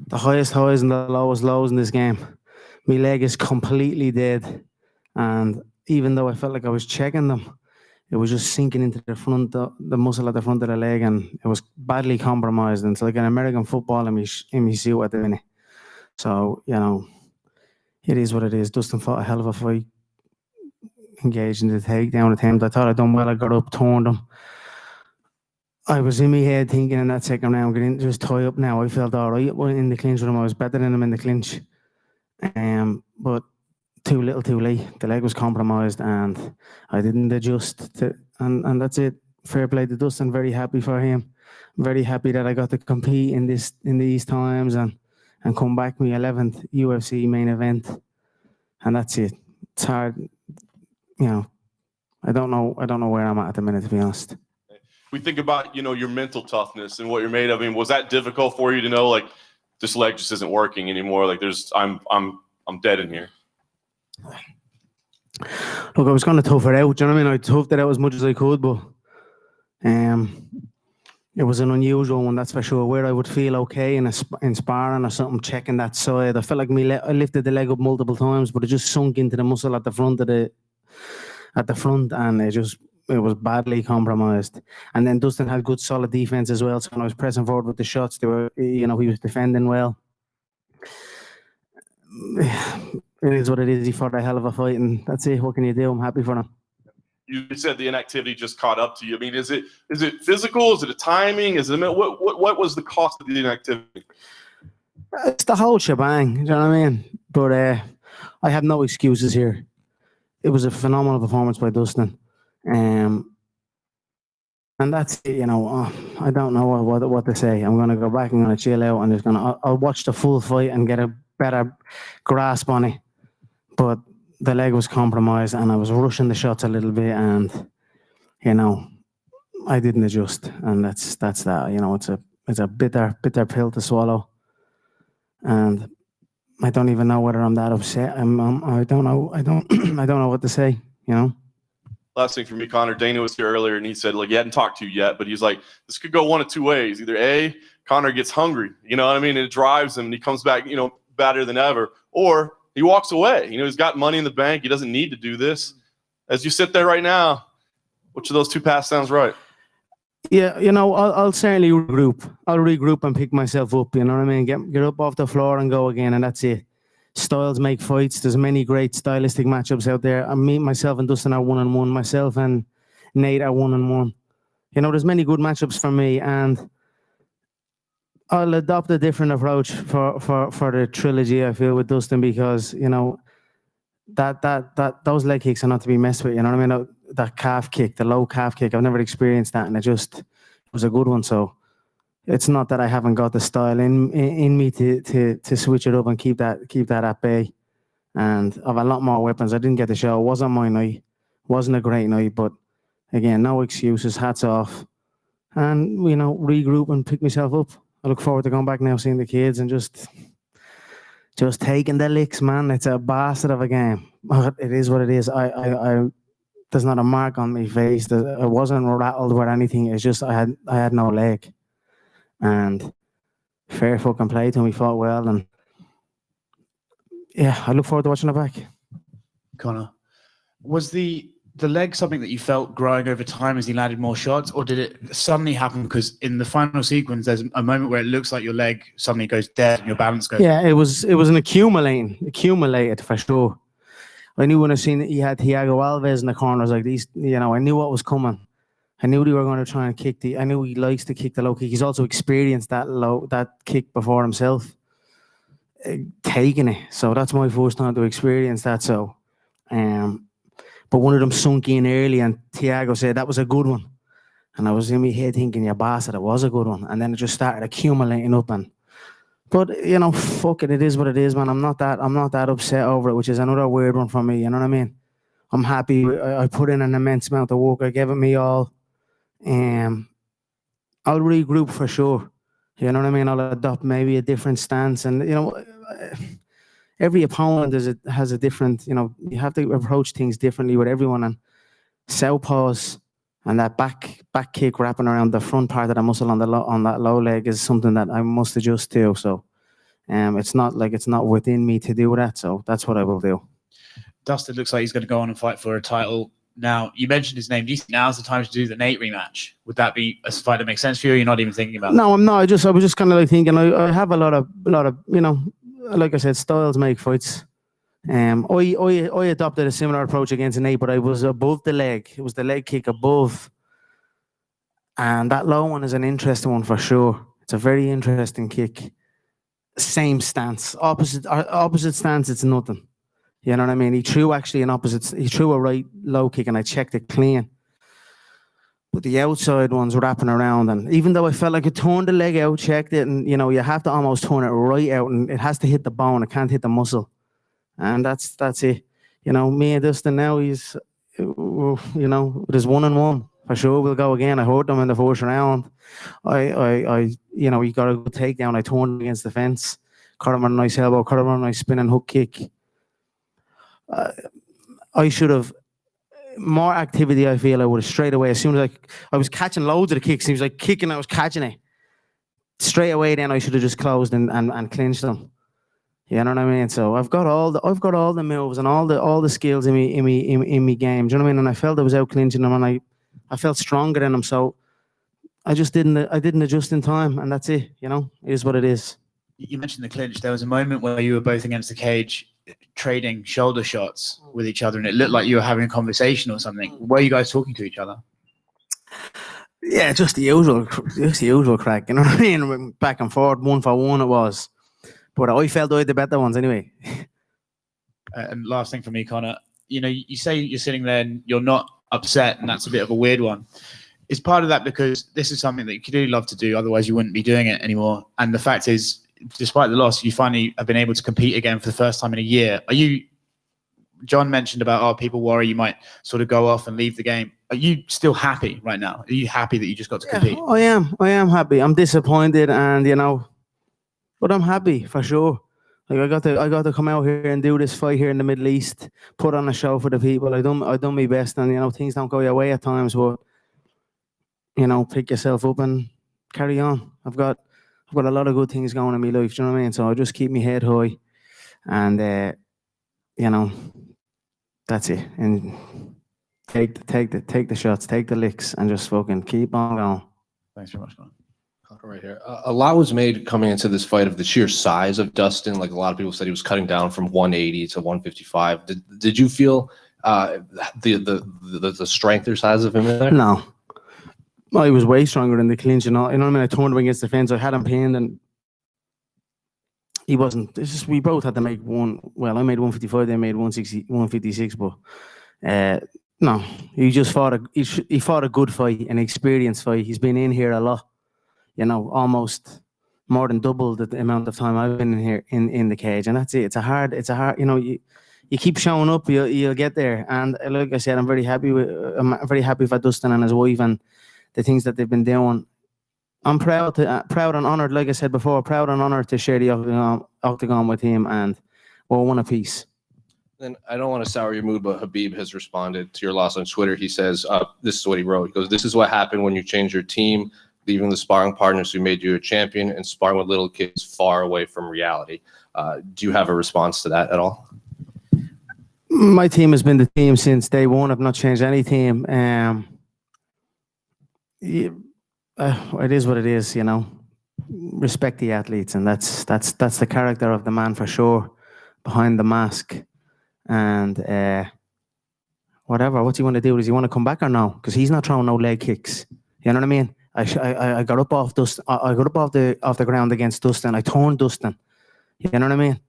The highest highs and the lowest lows in this game. My leg is completely dead. And even though I felt like I was checking them, it was just sinking into the front, the muscle at the front of the leg, and it was badly compromised. And it's like an American football in my suit at the minute. So, it is what it is. Dustin fought a hell of a fight, engaged in the takedown attempt. I thought I'd done well. I got up, turned him. I was in my head thinking in that second round, getting just tie up now. I felt all right in the clinch with him. I was better than him in the clinch. But too little, too late. The leg was compromised and I didn't adjust. And that's it. Fair play to Dustin. Very happy for him. Very happy that I got to compete in these times and come back my 11th UFC main event. And that's it. It's hard. I don't know where I'm at the minute, to be honest. We think about, your mental toughness and what you're made of. I mean, was that difficult for you to know, like, this leg just isn't working anymore? Like, I'm dead in here. Look, I was going to tough it out. Do you know what I mean? I toughed it out as much as I could, but it was an unusual one, that's for sure. Where I would feel okay in sparring or something, checking that side. I felt like I lifted the leg up multiple times, but it just sunk into the muscle at the front and it was badly compromised. And then Dustin had good solid defense as well. So when I was pressing forward with the shots, he was defending well. It it is what it is. He fought a hell of a fight, and that's it. What can you do? I'm happy for him. You said the inactivity just caught up to you. I mean, is it physical? Is it a timing? Is it what was the cost of the inactivity? It's the whole shebang. You know what I mean? But I have no excuses here. It was a phenomenal performance by Dustin, and that's it. You know, I don't know what to say. I'm gonna go back. I'm gonna chill out, and I'll watch the full fight and get a better grasp on it. But the leg was compromised, and I was rushing the shots a little bit, and you know, I didn't adjust, and that's that. You know, it's a bitter pill to swallow, and I don't even know whether I'm that upset. I don't know. I don't know what to say. You know. Last thing for me, Conor, Dana was here earlier, and he said, like, he hadn't talked to you yet, but he's like, this could go one of two ways. Either A, Conor gets hungry, you know what I mean, and it drives him, and he comes back, you know, better than ever, or he walks away. You know, he's got money in the bank. He doesn't need to do this. As you sit there right now, which of those two paths sounds right? Yeah, you know, I'll certainly regroup. I'll regroup and pick myself up, you know what I mean? Get up off the floor and go again, and that's it. Styles make fights. There's many great stylistic matchups out there. Myself and Dustin are 1-1. Myself and Nate are 1-1. You know, there's many good matchups for me, and I'll adopt a different approach for the trilogy, I feel, with Dustin, because, you know, that those leg kicks are not to be messed with, you know what I mean? That calf kick, the low calf kick, I've never experienced that, and it was a good one. So it's not that I haven't got the style in me to switch it up and keep that at bay. And I've a lot more weapons. I didn't get the show. It wasn't my night. Wasn't a great night, but again, no excuses. Hats off, and you know, regroup and pick myself up. I look forward to going back now, seeing the kids, and just taking the licks, man. It's a bastard of a game. But it is what it is. I there's not a mark on my face. I wasn't rattled with anything. It's just I had no leg. And fair fucking play to him. He fought well, and yeah, I look forward to watching it back. Conor, was the leg something that you felt growing over time as he landed more shots, or did it suddenly happen? Because in the final sequence, there's a moment where it looks like your leg suddenly goes dead and your balance goes. Yeah, it was an accumulated for sure. I knew when I seen he had Thiago Alves in the corners like these. You know, I knew what was coming. I knew they were going to try and kick I knew he likes to kick the low kick. He's also experienced that kick before himself, taking it. So that's my first time to experience that. So, but one of them sunk in early, and Thiago said that was a good one. And I was in my head thinking, yeah, bastard, it was a good one. And then it just started accumulating up. But you know, fuck it, it is what it is, man. I'm not that upset over it, which is another weird one for me. You know what I mean? I'm happy. I put in an immense amount of work. I gave it me all. I'll regroup for sure. You know what I mean? I'll adopt maybe a different stance, and you know, every opponent has a different. You know, you have to approach things differently with everyone. And southpaws and that back kick wrapping around the front part of the muscle on that low leg is something that I must adjust to. So, it's not within me to do that. So that's what I will do. Dustin looks like he's going to go on and fight for a title. Now, you mentioned his name. Do you think now's the time to do the Nate rematch? Would that be a fight that makes sense for you? Or you're not even thinking about No, I'm not. I was just kind of like thinking. I have a lot of you know, like I said, styles make fights. I adopted a similar approach against Nate, but I was above the leg. It was the leg kick above, and that low one is an interesting one for sure. It's a very interesting kick. Same stance, opposite stance. It's nothing. You know what I mean? He threw a right low kick, and I checked it clean. But the outside one's wrapping around, and even though I felt like I turned the leg out, checked it, and you know, you have to almost turn it right out, and it has to hit the bone. It can't hit the muscle, and that's it. You know, me and Dustin now, he's, you know, there's 1-1 for sure. We'll go again. I hurt him in the first round. You know, he got a good takedown. I turned against the fence, caught him on a nice elbow, caught him on a nice spinning hook kick. I should have more activity. I feel I would have straight away, as soon as I was catching loads of the kicks. He was like kicking, I was catching it straight away. Then I should have just closed and clinched them. You know what I mean? So I've got all the moves and all the skills in me game. Do you know what I mean? And I felt I was out clinching them, and I felt stronger than them. So I didn't adjust in time, and that's it. You know, it is what it is. You mentioned the clinch. There was a moment where you were both against the cage. trading shoulder shots with each other, and it looked like you were having a conversation or something. Were you guys talking to each other? Yeah, just the usual crack. You know what I mean? Back and forth, 1-for-1 it was. But I felt I had the better ones anyway. And last thing for me, Conor, you say you're sitting there and you're not upset, and that's a bit of a weird one. Is part of that because this is something that you really love to do, otherwise you wouldn't be doing it anymore? And the fact is, despite the loss, you finally have been able to compete again for the first time in a year. John mentioned about, people worry you might sort of go off and leave the game. Are you still happy right now? Are you happy that you just got to compete? I am happy. I'm disappointed, and but I'm happy for sure. Like I got to come out here and do this fight here in the Middle East, put on a show for the people. I done my best, and things don't go your way at times, but pick yourself up and carry on. I've got a lot of good things going in my life. Do you know what I mean? So I just keep my head high, and that's it. And take the shots, take the licks, and just fucking keep on going. Thanks very much, man. Right here. A lot was made coming into this fight of the sheer size of Dustin. Like a lot of people said, he was cutting down from 180 to 155. Did you feel the strength or size of him in there? No. Well, he was way stronger in the clinch, you know what I mean? I turned him against the fence. I had him pinned, and he wasn't. It's just we both had to make one. Well, I made 155. They made 160, 156. But no, he just fought he fought a good fight, an experienced fight. He's been in here a lot. Almost more than double the amount of time I've been in here in the cage, and that's it. It's a hard. You keep showing up, you'll get there. And like I said, I'm very happy for Dustin and his wife and the things that they've been doing. I'm proud and honored, like I said before, proud and honored to share the octagon with him, and we're one apiece. And I don't want to sour your mood, but Habib has responded to your loss on Twitter. He says, this is what he wrote. He goes, "This is what happened when you change your team, leaving the sparring partners who made you a champion and sparring with little kids far away from reality." Do you have a response to that at all? My team has been the team since day one. I've not changed any team. It is what it is, Respect the athletes, and that's the character of the man for sure, behind the mask. And whatever. What do you want to do? Does he want to come back or no? Because he's not throwing no leg kicks. You know what I mean? I got up off the ground against Dustin. I turned Dustin. You know what I mean?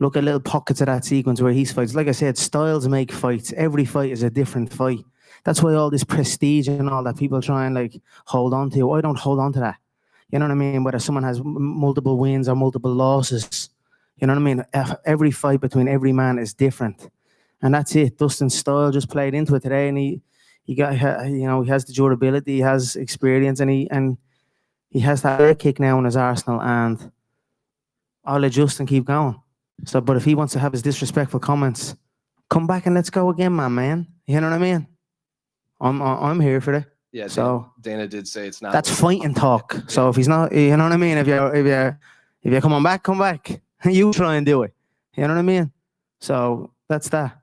Look at little pockets of that sequence where he's fights. Like I said, styles make fights. Every fight is a different fight. That's why all this prestige and all that people try and hold on to. I don't hold on to that. You know what I mean? Whether someone has multiple wins or multiple losses. You know what I mean? Every fight between every man is different. And that's it. Dustin's style just played into it today, and he got, he has the durability, he has experience, and he has that air kick now in his arsenal, and I'll adjust and keep going. So, but if he wants to have his disrespectful comments, come back and let's go again, my man. You know what I mean? I'm here for it. Yeah. So Dana did say it's not. that's fighting talk. So if he's not, you know what I mean? If you come on back, come back. You try and do it. You know what I mean? So that's that.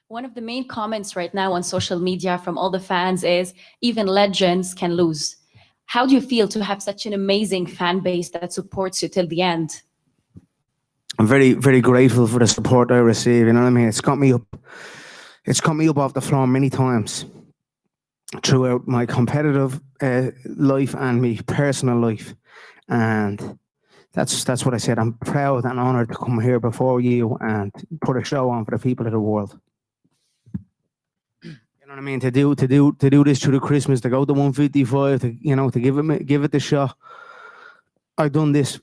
One of the main comments right now on social media from all the fans is even legends can lose. How do you feel to have such an amazing fan base that supports you till the end? I'm very, very grateful for the support I receive. You know what I mean? It's got me up off the floor many times throughout my competitive life and my personal life. And that's what I said. I'm proud and honored to come here before you and put a show on for the people of the world. You know what I mean? To do this through the Christmas, to go to 155, to give it the shot. I've done this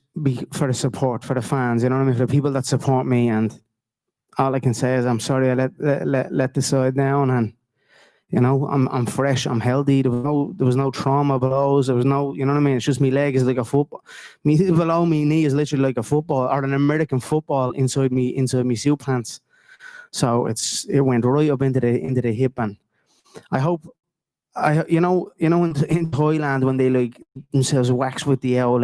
for the support, for the fans. You know what I mean? For the people that support me, and all I can say is I'm sorry I let the side down, and I'm fresh, I'm healthy. There was no trauma blows. There was no, you know what I mean? It's just my leg is like a football. Below me knee is literally like a football, or an American football inside me suit pants. So it went right up into the hip, and I hope in Thailand when they themselves wax with the old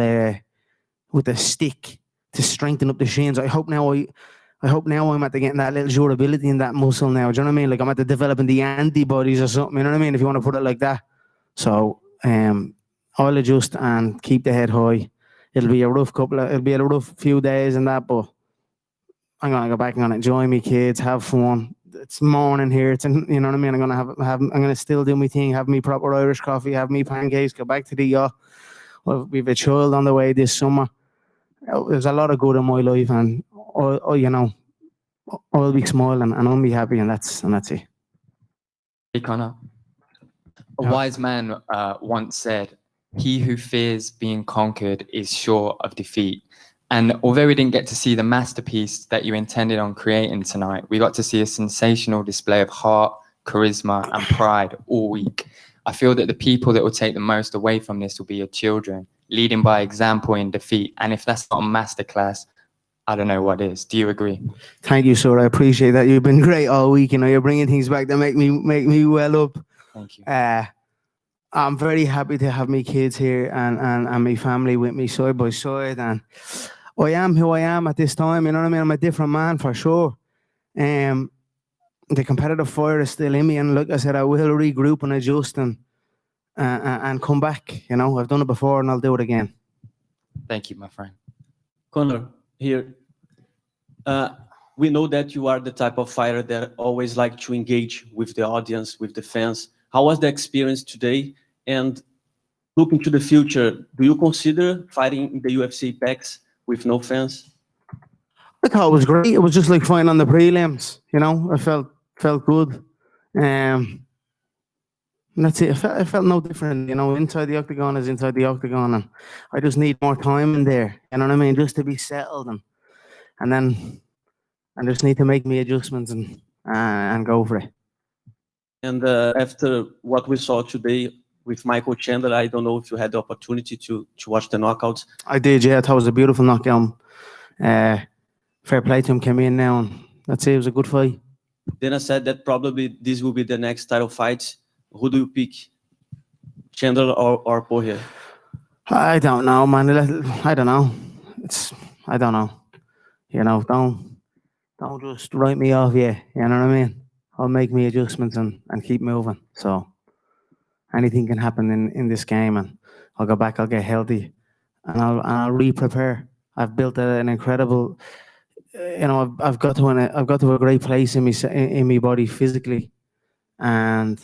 with the stick to strengthen up the shins. I hope now I'm at the getting that little durability in that muscle now. Do you know what I mean? Like I'm at the developing the antibodies or something. You know what I mean? If you want to put it like that. So I'll adjust and keep the head high. It'll be a rough few days and that, but I'm gonna go back. I'm gonna enjoy my kids, have fun. It's morning here. It's you know what I mean. I'm gonna I'm gonna still do my thing, have me proper Irish coffee, have me pancakes, go back to the yacht. Well, we've a child on the way this summer. There's a lot of good in my life, and you know, I'll be smiling and I'll be happy, and that's it. Hey, Conor. A wise man once said, "He who fears being conquered is sure of defeat." And although we didn't get to see the masterpiece that you intended on creating tonight, we got to see a sensational display of heart, charisma, and pride all week. I feel that the people that will take the most away from this will be your children, leading by example in defeat. And if that's not a masterclass, I don't know what is. Do you agree? Thank you, sir. I appreciate that. You've been great all week. You know, you're bringing things back that make me well up. Thank you. I'm very happy to have my kids here and my family with me side by side. And I am who I am at this time. You know what I mean? I'm a different man for sure. The competitive fire is still in me, and like I said, I will regroup and adjust and come back. You know, I've done it before, and I'll do it again. Thank you, my friend. Conor, here, we know that you are the type of fighter that always like to engage with the audience, with the fans. How was the experience today? And looking to the future, do you consider fighting in the UFC packs with no fans? I thought it was great. It was just like fighting on the prelims. You know, I felt good. And that's it. I felt no different. You know, inside the octagon is inside the octagon, and I just need more time in there. You know what I mean? Just to be settled, and then I just need to make me adjustments and go for it. And after what we saw today with Michael Chandler, I don't know if you had the opportunity to watch the knockouts. I did, yeah. I thought it was a beautiful knockout. Fair play to him, came in now, and that's it. It was a good fight. Then I said that probably this will be the next title fight. Who do you pick, Chandler or Poirier? I don't know, man. I don't know. I don't know. You know, don't just write me off. Yeah, you know what I mean. I'll make me adjustments and keep moving. So anything can happen in this game, and I'll go back. I'll get healthy, and I'll re-prepare. I've built an incredible. You know, I've got to a great place in my body physically, and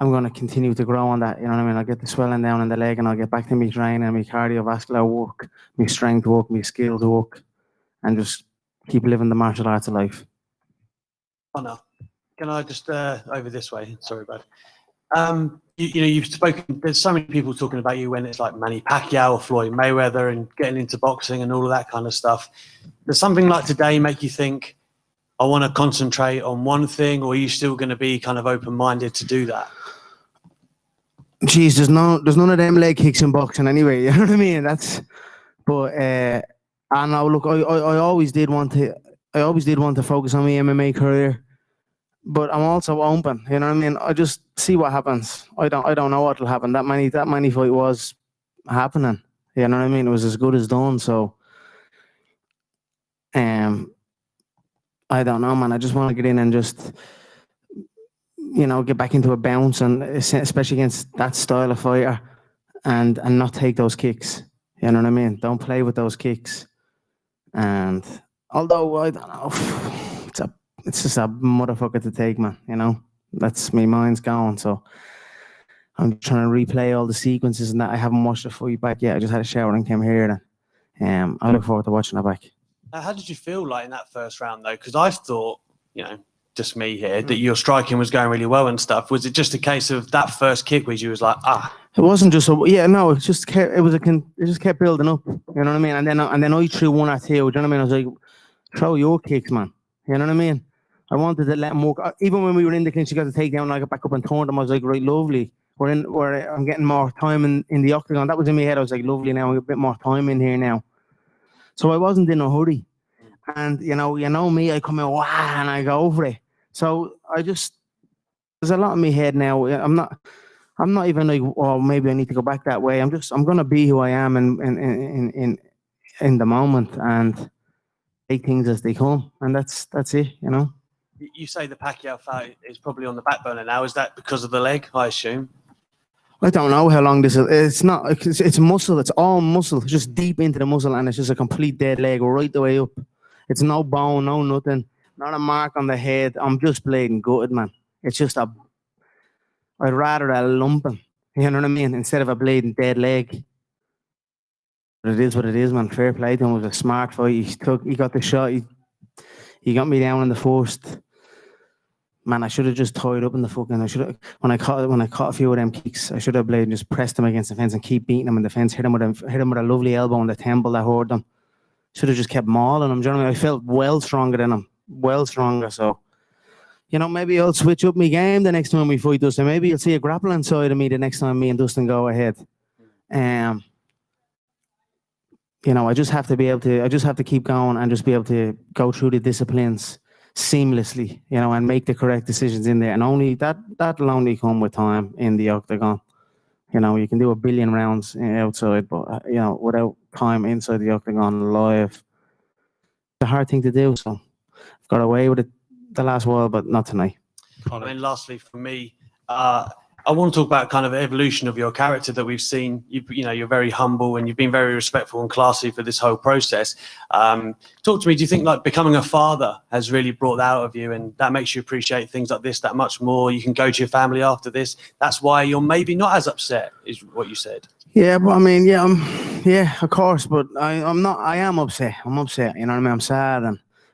I'm going to continue to grow on that. You know what I mean? I'll get the swelling down in the leg, and I'll get back to my training, my cardiovascular work, my strength work, my skills work, and just keep living the martial arts of life. Oh no, can I just over this way? Sorry, bud. You know, you've spoken. There's so many people talking about you when it's like Manny Pacquiao or Floyd Mayweather and getting into boxing and all of that kind of stuff. Does something like today make you think, I want to concentrate on one thing, or are you still going to be kind of open-minded to do that? Jeez, there's none of them leg kicks in boxing anyway. You know what I mean? I know. Look, I always did want to focus on my MMA career. But I'm also open, you know what I mean? I just see what happens. I don't know what will happen. That many fight was happening. You know what I mean? It was as good as done. So, I don't know, man. I just want to get in and just, you know, get back into a bounce, and especially against that style of fighter, and not take those kicks. You know what I mean? Don't play with those kicks. And although I don't know, it's just a motherfucker to take, man. You know, that's my mind's gone. So I'm trying to replay all the sequences and that. I haven't watched the fight back yet. I just had a shower and came here. And I look forward to watching it back. How did you feel like in that first round though? Because I thought, you know, just me here, that your striking was going really well and stuff. Was it just a case of that first kick where you was like, It wasn't just it just kept building up. You know what I mean? And then I threw one or two. Do you know what I mean? I was like, throw your kicks, man. You know what I mean? I wanted to let him work. Even when we were in the clinch, he got to take down, and I got back up and turned him. I was like, right, lovely. I'm getting more time in the octagon. That was in my head. I was like, lovely, now I got a bit more time in here now. So I wasn't in a hurry. And you know me, I come in, wow, and I go over it. So there's a lot in my head now. I'm not even like, oh, maybe I need to go back that way. I'm gonna be who I am in the moment and take things as they come. And that's it, you know. you say the Pacquiao fight is probably on the back burner now. Is that because of the leg, I assume? I don't know how long this is. It's not. It's muscle. It's all muscle. It's just deep into the muscle, and it's just a complete dead leg right the way up. It's no bone, no nothing, not a mark on the head. I'm just bleeding gutted, man. It's just I'd rather a lumping, you know what I mean, instead of a bleeding dead leg. But it is what it is, man. Fair play to him. It was a smart fight. He got the shot. He got me down in the first. Man, I should have just tied up in the fucking. I should have when I caught a few of them kicks. I should have played and just pressed him against the fence and keep beating him in the fence. Hit him with a lovely elbow in the temple that hurt him. Should have just kept mauling him. Do you know what I mean? I felt well stronger than him. Well stronger. So, you know, maybe I'll switch up my game the next time we fight Dustin. Maybe you'll see a grappling side of me the next time me and Dustin go ahead. You know, I just have to keep going and just be able to go through the disciplines seamlessly, you know, and make the correct decisions in there. And only that'll only come with time in the octagon. You know, you can do 1 billion rounds outside, but you know, without time inside the octagon live, it's a hard thing to do. So I've got away with it the last while, but not tonight. I mean, lastly, for me, I want to talk about kind of evolution of your character that we've seen. You know, you're very humble and you've been very respectful and classy for this whole process. Talk to me. Do you think like becoming a father has really brought that out of you, and that makes you appreciate things like this that much more? You can go to your family after this. That's why you're maybe not as upset, is what you said. Yeah, but I mean, yeah, of course. But I'm not. I am upset. I'm upset. You know what I mean? I'm sad,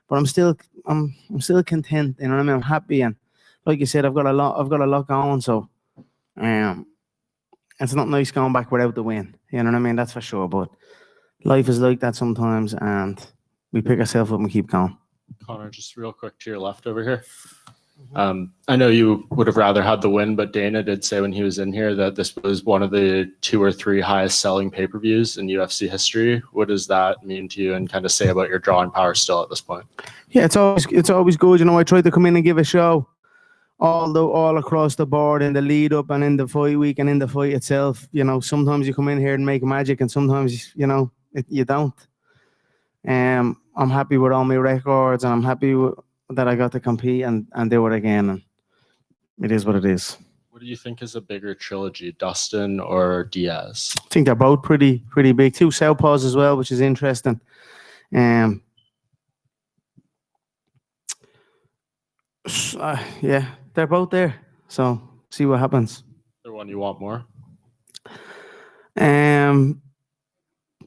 but I'm still content. You know what I mean? I'm happy, and like you said, I've got a lot going. So. It's not nice going back without the win. You know what I mean? That's for sure. But life is like that sometimes, and we pick ourselves up and keep going. Conor, just real quick to your left over here. I know you would have rather had the win, but Dana did say when he was in here that this was one of the 2 or 3 highest selling pay-per-views in UFC history. What does that mean to you, and kind of say about your drawing power still at this point? Yeah, it's always good. You know, I tried to come in and give a show. All across the board in the lead up and in the fight week and in the fight itself. You know, sometimes you come in here and make magic, and sometimes you know you don't. I'm happy with all my records, and I'm happy that I got to compete and do it again. And it is what it is. What do you think is a bigger trilogy, Dustin or Diaz? I think they're both pretty big. 2 southpaws as well, which is interesting. Yeah, they're both there. So see what happens. Is there one you want more?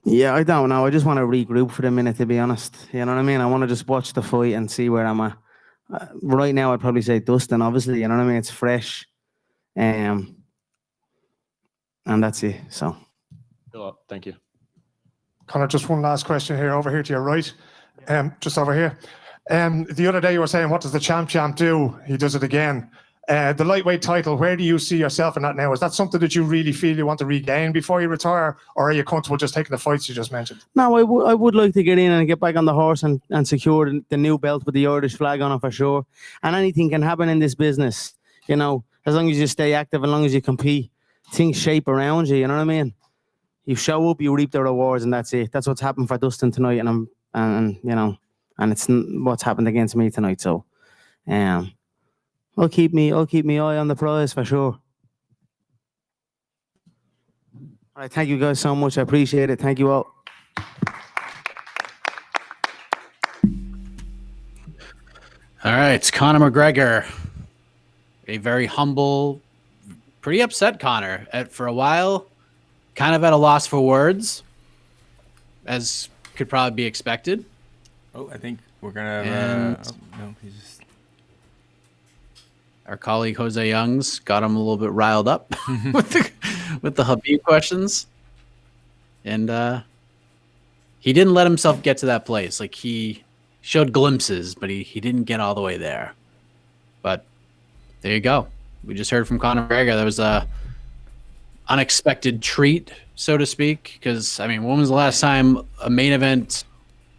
Yeah, I don't know. I just want to regroup for a minute, to be honest. You know what I mean? I want to just watch the fight and see where I'm at. Right now, I'd probably say Dustin, obviously. You know what I mean? It's fresh. And that's it. So. Thank you. Conor, just one last question here, over here to your right. Just over here. The other day you were saying, what does the champ do? He does it again. The lightweight title, where do you see yourself in that now? Is that something that you really feel you want to regain before you retire, or are you comfortable just taking the fights you just mentioned? No, I would like to get in and get back on the horse and secure the new belt with the Irish flag on it for sure. And anything can happen in this business, you know, as long as you stay active, as long as you compete, things shape around you, you know what I mean? You show up, you reap the rewards, and that's it. That's what's happened for Dustin tonight, and you know, and it's what's happened against me tonight. So, I'll keep me eye on the prize for sure. All right, thank you guys so much. I appreciate it. Thank you all. All right, it's Conor McGregor. A very humble, pretty upset Conor. For a while, kind of at a loss for words, as could probably be expected. Oh, I think we're gonna. No, he's just. Our colleague Jose Youngs got him a little bit riled up with the Habib questions, and he didn't let himself get to that place. Like, he showed glimpses, but he didn't get all the way there. But there you go. We just heard from Conor McGregor. That was a unexpected treat, so to speak. Because I mean, when was the last time a main event,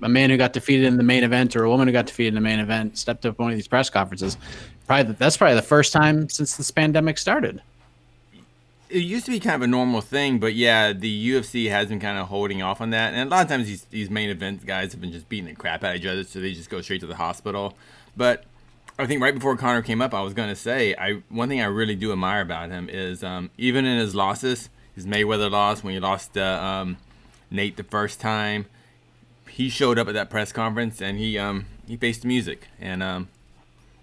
a man who got defeated in the main event, or a woman who got defeated in the main event, stepped up at one of these press conferences? That's probably the first time since this pandemic started. It used to be kind of a normal thing, but yeah, the UFC has been kind of holding off on that. And a lot of times these main event guys have been just beating the crap out of each other, so they just go straight to the hospital. But I think right before Conor came up, I was going to say, one thing I really do admire about him is even in his losses, his Mayweather loss, when he lost Nate the first time, he showed up at that press conference and he faced the music, and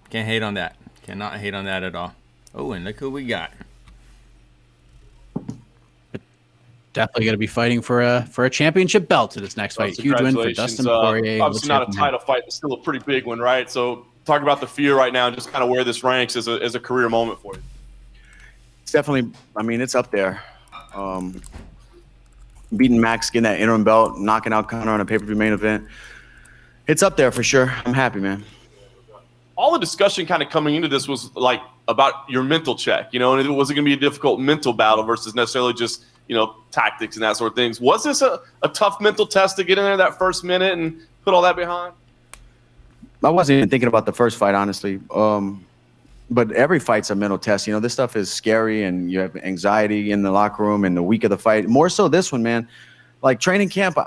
can't hate on that. Cannot hate on that at all. Oh, and look who we got. Definitely going to be fighting for a championship belt in this next fight. Huge win for Dustin Poirier. Obviously not a title fight, but still a pretty big one, right? So talk about the fear right now and just kind of where this ranks as a career moment for you. It's definitely, I mean, it's up there. Beating Max, getting that interim belt, knocking out Conor on a pay-per-view main event. It's up there for sure. I'm happy, man. All the discussion kind of coming into this was like about your mental check, you know, and it wasn't going to be a difficult mental battle versus necessarily just, you know, tactics and that sort of things. Was this a tough mental test to get in there that first minute and put all that behind? I wasn't even thinking about the first fight, honestly. But every fight's a mental test. You know, this stuff is scary, and you have anxiety in the locker room and the week of the fight. More so this one, man. Like training camp,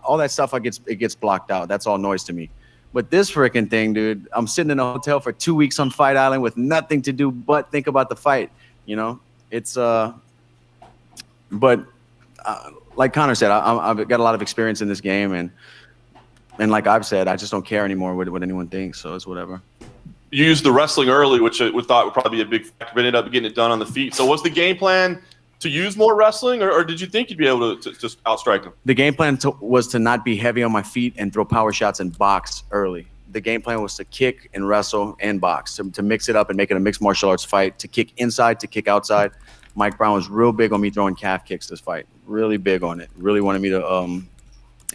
all that stuff, it gets blocked out. That's all noise to me. But this freaking thing, dude, I'm sitting in a hotel for 2 weeks on Fight Island with nothing to do but think about the fight. You know, it's but like Conor said, I've got a lot of experience in this game, and like I've said, I just don't care anymore what anyone thinks. So it's whatever. You used the wrestling early, which we thought would probably be a big factor, but ended up getting it done on the feet. So was the game plan to use more wrestling, or did you think you'd be able to just outstrike them? The game plan was to not be heavy on my feet and throw power shots and box early. The game plan was to kick and wrestle and box, to mix it up and make it a mixed martial arts fight, to kick inside, to kick outside. Mike Brown was real big on me throwing calf kicks this fight. Really big on it. Really wanted me to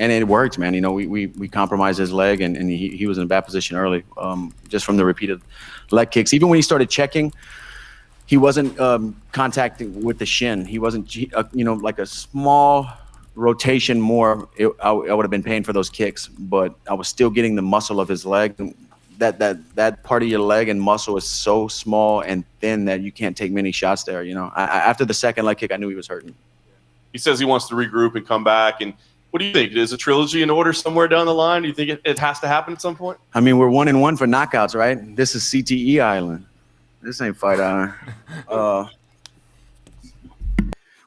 and it worked, man. You know, we compromised his leg, and he was in a bad position early, just from the repeated leg kicks. Even when he started checking, he wasn't contacting with the shin. He wasn't, you know, like a small rotation more, I would have been paying for those kicks, but I was still getting the muscle of his leg. That part of your leg and muscle is so small and thin that you can't take many shots there. You know, after the second leg kick, I knew he was hurting. He says he wants to regroup and come back. And what do you think? Is a trilogy in order somewhere down the line? Do you think it has to happen at some point? I mean, we're 1-1 for knockouts, right? This is CTE Island. This ain't Fight Island.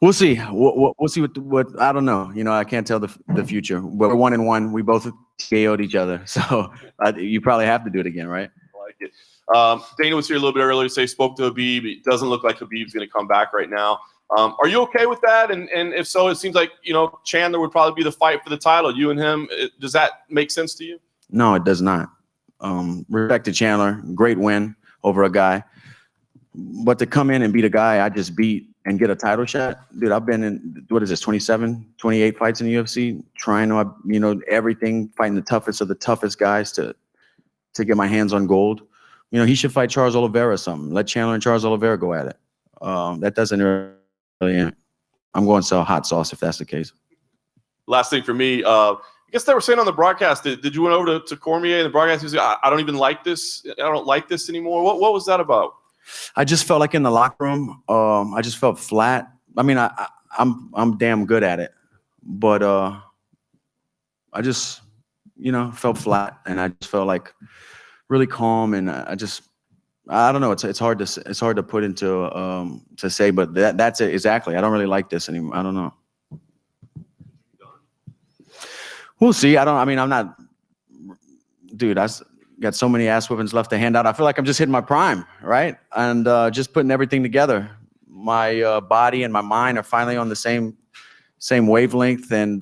We'll see. We'll see what I don't know. You know, I can't tell the future. But we're 1-1. We both KO'd each other, so you probably have to do it again, right? I like it. Dana was here a little bit earlier. Spoke to Habib. It doesn't look like Habib's going to come back right now. Are you okay with that? And if so, it seems like, you know, Chandler would probably be the fight for the title. You and him. Does that make sense to you? No, it does not. Respect to Chandler. Great win over a guy. But to come in and beat a guy I just beat and get a title shot, dude, I've been in, what is this, 27, 28 fights in the UFC, trying to, you know, everything, fighting the toughest of the toughest guys to get my hands on gold. You know, he should fight Charles Oliveira or something. Let Chandler and Charles Oliveira go at it. That doesn't really, I'm going to sell hot sauce if that's the case. Last thing for me, I guess they were saying on the broadcast, did you went over to Cormier and the broadcast? He was like, I don't even like this. I don't like this anymore. What was that about? I just felt like in the locker room, I just felt flat. I mean, I'm damn good at it, but I just, you know, felt flat, and I just felt like really calm, and I don't know. It's hard to put into to say, but that's it exactly. I don't really like this anymore. I don't know. We'll see. I'm not, dude. I got so many ass whippings left to hand out. I feel like I'm just hitting my prime, right? And just putting everything together. My body and my mind are finally on the same wavelength. And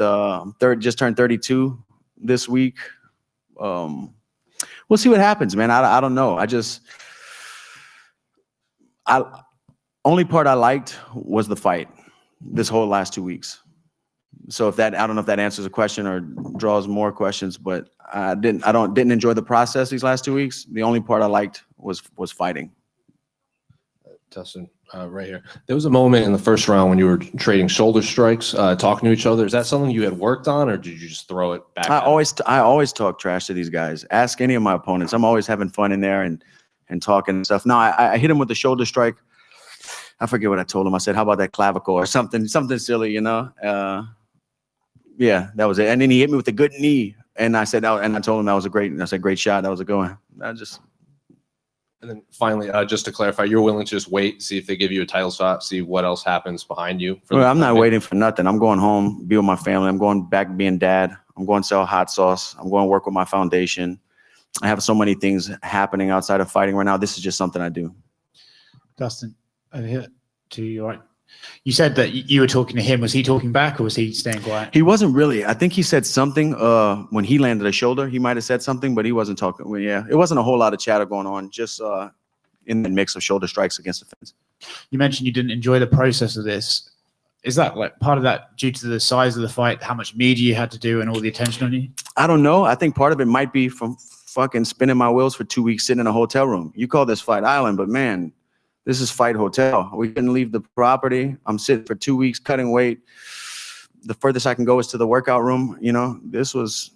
just turned 32 this week. We'll see what happens, man. I don't know. Only part I liked was the fight this whole last 2 weeks. So I don't know if that answers a question or draws more questions, but I didn't enjoy the process these last 2 weeks. The only part I liked was fighting. Dustin, right here. There was a moment in the first round when you were trading shoulder strikes, talking to each other. Is that something you had worked on, or did you just throw it back? I always talk trash to these guys. Ask any of my opponents. I'm always having fun in there and talking and stuff. No, I hit him with the shoulder strike. I forget what I told him. I said, "How about that clavicle?" or something silly, you know. Yeah, that was it. And then he hit me with a good knee, and I said, and I told him that was a great shot. That was a good one. And then finally, just to clarify, you're willing to just wait, see if they give you a title shot, see what else happens behind you? Well, I'm not waiting for nothing. I'm going home, be with my family. I'm going back being dad. I'm going to sell hot sauce. I'm going to work with my foundation. I have so many things happening outside of fighting right now. This is just something I do. Dustin, over here to you, right? You said that you were talking to him. Was he talking back or was he staying quiet? He wasn't really. I think he said something when he landed a shoulder. He might have said something, but he wasn't talking. Well, yeah, it wasn't a whole lot of chatter going on, just in the mix of shoulder strikes against the fence. You mentioned you didn't enjoy the process of this. Is that like part of that due to the size of the fight, how much media you had to do and all the attention on you? I don't know. I think part of it might be from fucking spinning my wheels for 2 weeks sitting in a hotel room. You call this Fight Island, but man, this is Fight Hotel. We couldn't leave the property. I'm sitting for 2 weeks cutting weight. The furthest I can go is to the workout room. You know, this was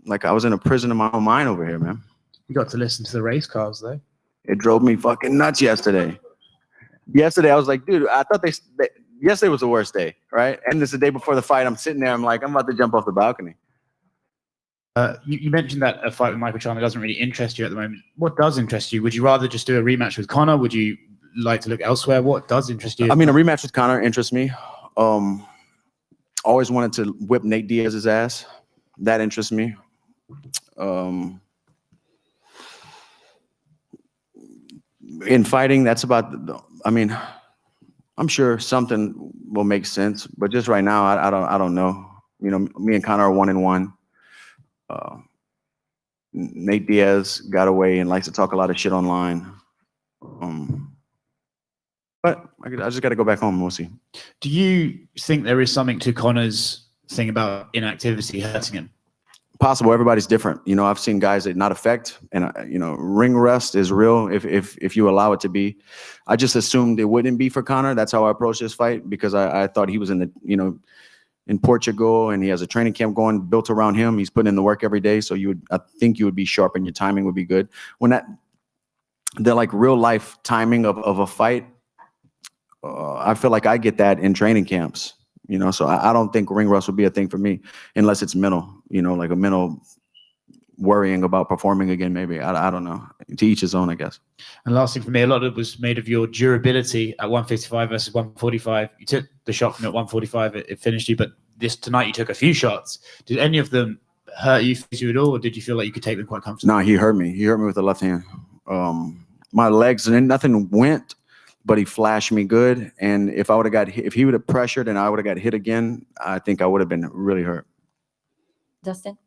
like I was in a prison in my own mind over here, man. You got to listen to the race cars, though. It drove me fucking nuts yesterday. Yesterday, I was like, dude, I thought yesterday was the worst day, right? And this is the day before the fight. I'm sitting there. I'm like, I'm about to jump off the balcony. You mentioned that a fight with Michael Chandler doesn't really interest you at the moment. What does interest you? Would you rather just do a rematch with Conor? Would you like to look elsewhere? What does interest you? I mean, a rematch with Conor interests me. Always wanted to whip Nate Diaz's ass. That interests me. In fighting, that's about, I mean, I'm sure something will make sense, but just right now, I don't know. You know, me and Conor are 1-1. Nate Diaz got away and likes to talk a lot of shit online. But I just got to go back home. We'll see. Do you think there is something to Conor's thing about inactivity hurting him? Possible. Everybody's different. You know, I've seen guys that not affect, and you know, ring rust is real if you allow it to be. I just assumed it wouldn't be for Conor. That's how I approached this fight because I thought he was in the, you know, in Portugal and he has a training camp going built around him. He's putting in the work every day, so I think you would be sharp and your timing would be good. When the like real life timing of a fight, I feel like I get that in training camps. You know, so I don't think ring rust would be a thing for me unless it's mental, you know, like a mental worrying about performing again, maybe. I don't know. To each his own, I guess. And last thing for me, a lot of it was made of your durability at 155 versus 145. You took the shot from at 145, it finished you, but tonight you took a few shots. Did any of them hurt you, phase you at all, or did you feel like you could take them quite comfortably? No, he hurt me. He hurt me with the left hand. My legs, and nothing went, but he flashed me good. And if he would have pressured and I would have got hit again, I think I would have been really hurt. Dustin,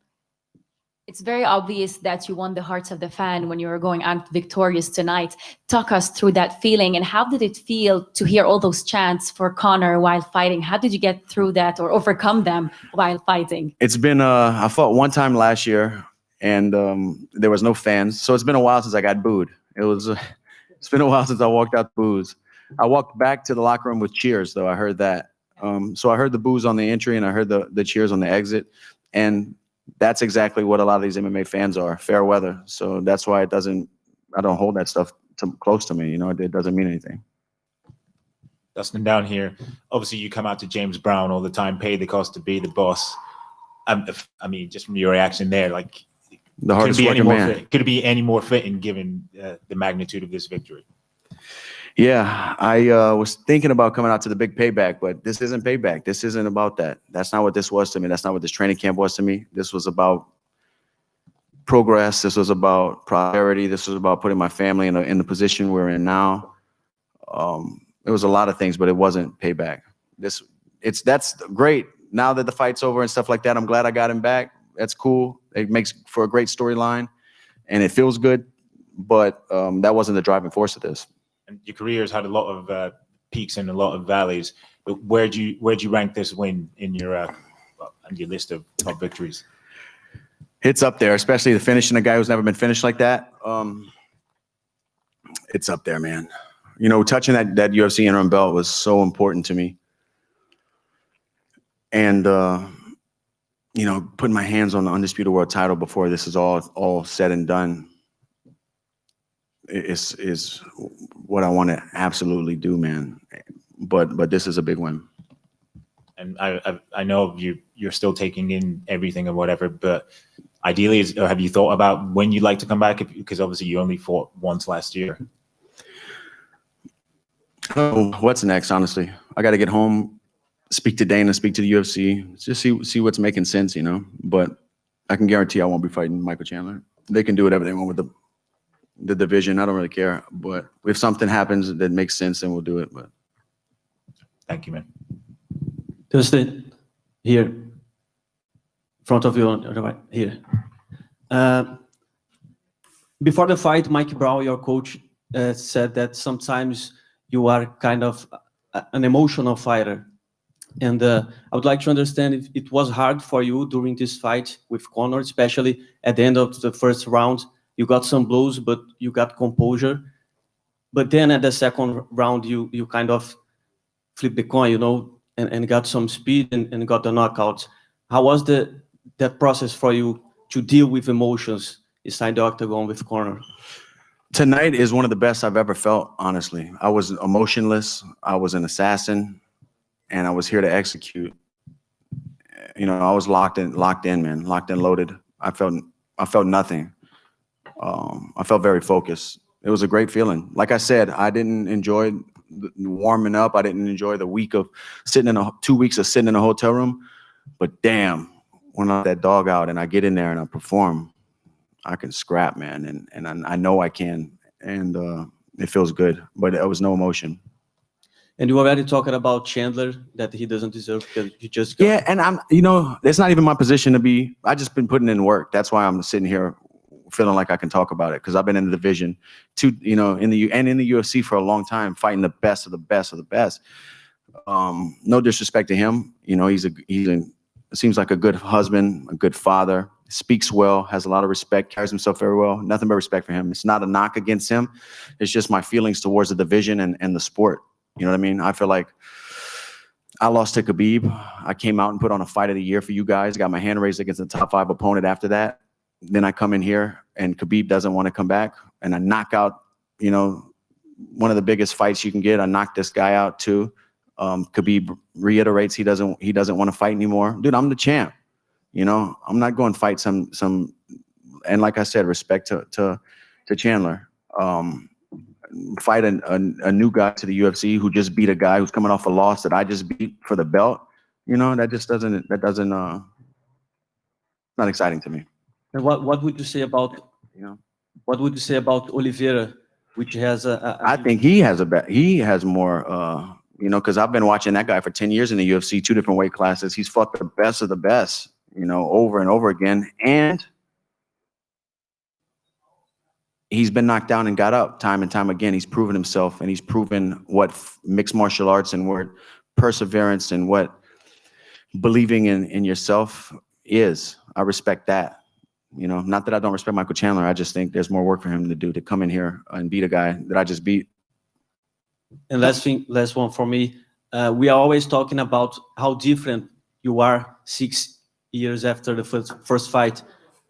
it's very obvious that you won the hearts of the fan when you were going out victorious tonight. Talk us through that feeling, and how did it feel to hear all those chants for Conor while fighting? How did you get through that or overcome them while fighting? It's been, I fought one time last year and there was no fans. So it's been a while since I got booed. It's been a while since I walked out the boos. I walked back to the locker room with cheers, though. I heard that. So I heard the boos on the entry and I heard the cheers on the exit. And that's exactly what a lot of these MMA fans are, fair weather. So that's why I don't hold that stuff close to me. You know, it doesn't mean anything. Dustin, down here, obviously you come out to James Brown all the time, pay the cost to be the boss. I mean, just from your reaction there, like, the hardest working man. Could it be any more fitting given the magnitude of this victory? Yeah, I was thinking about coming out to the big payback, but this isn't payback. This isn't about that. That's not what this was to me. That's not what this training camp was to me. This was about progress. This was about priority. This was about putting my family in the position we're in now. It was a lot of things, but it wasn't payback. That's great. Now that the fight's over and stuff like that, I'm glad I got him back. That's cool. It makes for a great storyline, and it feels good. But that wasn't the driving force of this. And your career has had a lot of peaks and a lot of valleys. But where'd you rank this win in your list of top victories? It's up there, especially the finishing a guy who's never been finished like that. It's up there, man. You know, touching that UFC interim belt was so important to me. And you know, putting my hands on the undisputed world title before this is all said and done is what I want to absolutely do, man. But this is a big win. And I know you're still taking in everything and whatever, but ideally, have you thought about when you'd like to come back? Because obviously you only fought once last year. Oh, what's next? Honestly, I got to get home, speak to Dana, speak to the UFC, just see what's making sense, you know. But I can guarantee I won't be fighting Michael Chandler. They can do whatever they want with the division. I don't really care. But if something happens that makes sense, then we'll do it. But thank you, man. Dustin, here, in front of you, on the right here. Before the fight, Mike Brown, your coach, said that sometimes you are kind of an emotional fighter. And I would like to understand if it was hard for you during this fight with Conor, especially at the end of the first round. You got some blows, but you got composure. But then at the second round, you kind of flipped the coin, you know, and got some speed and got the knockout. How was that process for you to deal with emotions inside the octagon with Conor? tonight is one of the best I've ever felt, honestly. I was emotionless. I was an assassin, and I was here to execute. You know, I was locked in, man, locked and loaded. I felt nothing. I felt very focused. It was a great feeling. Like I said, I didn't enjoy warming up. I didn't enjoy the week of sitting in 2 weeks of sitting in a hotel room. But damn, when I let that dog out and I get in there and I perform, I can scrap, man, and I know I can, and it feels good. But there was no emotion. And you already talking about Chandler, that he doesn't deserve because he just got... Yeah, and you know, it's not even my position to be. I just been putting in work. That's why I'm sitting here feeling like I can talk about it, because I've been in the division, in the UFC for a long time, fighting the best of the best of the best. No disrespect to him, you know, he seems like a good husband, a good father, speaks well, has a lot of respect, carries himself very well. Nothing but respect for him. It's not a knock against him. It's just my feelings towards the division and the sport. You know what I mean? I feel like I lost to Khabib. I came out and put on a fight of the year for you guys. Got my hand raised against the top 5 opponent after that. Then I come in here and Khabib doesn't want to come back, and I knock out, you know, one of the biggest fights you can get. I knocked this guy out too. Khabib reiterates he doesn't want to fight anymore. Dude, I'm the champ. You know, I'm not going to fight some, and like I said, respect to Chandler. Fight a new guy to the UFC who just beat a guy who's coming off a loss that I just beat for the belt. You know, that doesn't not exciting to me. And what would you say about, what would you say about Oliveira, which has I think he has more, you know, because I've been watching that guy for 10 years in the UFC, 2 different weight classes. He's fought the best of the best, you know, over and over again. And he's been knocked down and got up time and time again. He's proven himself, and he's proven what mixed martial arts and what perseverance and what believing in yourself is. I respect that. You know, not that I don't respect Michael Chandler. I just think there's more work for him to do to come in here and beat a guy that I just beat. And last one for me. We are always talking about how different you are 6 years after the first fight.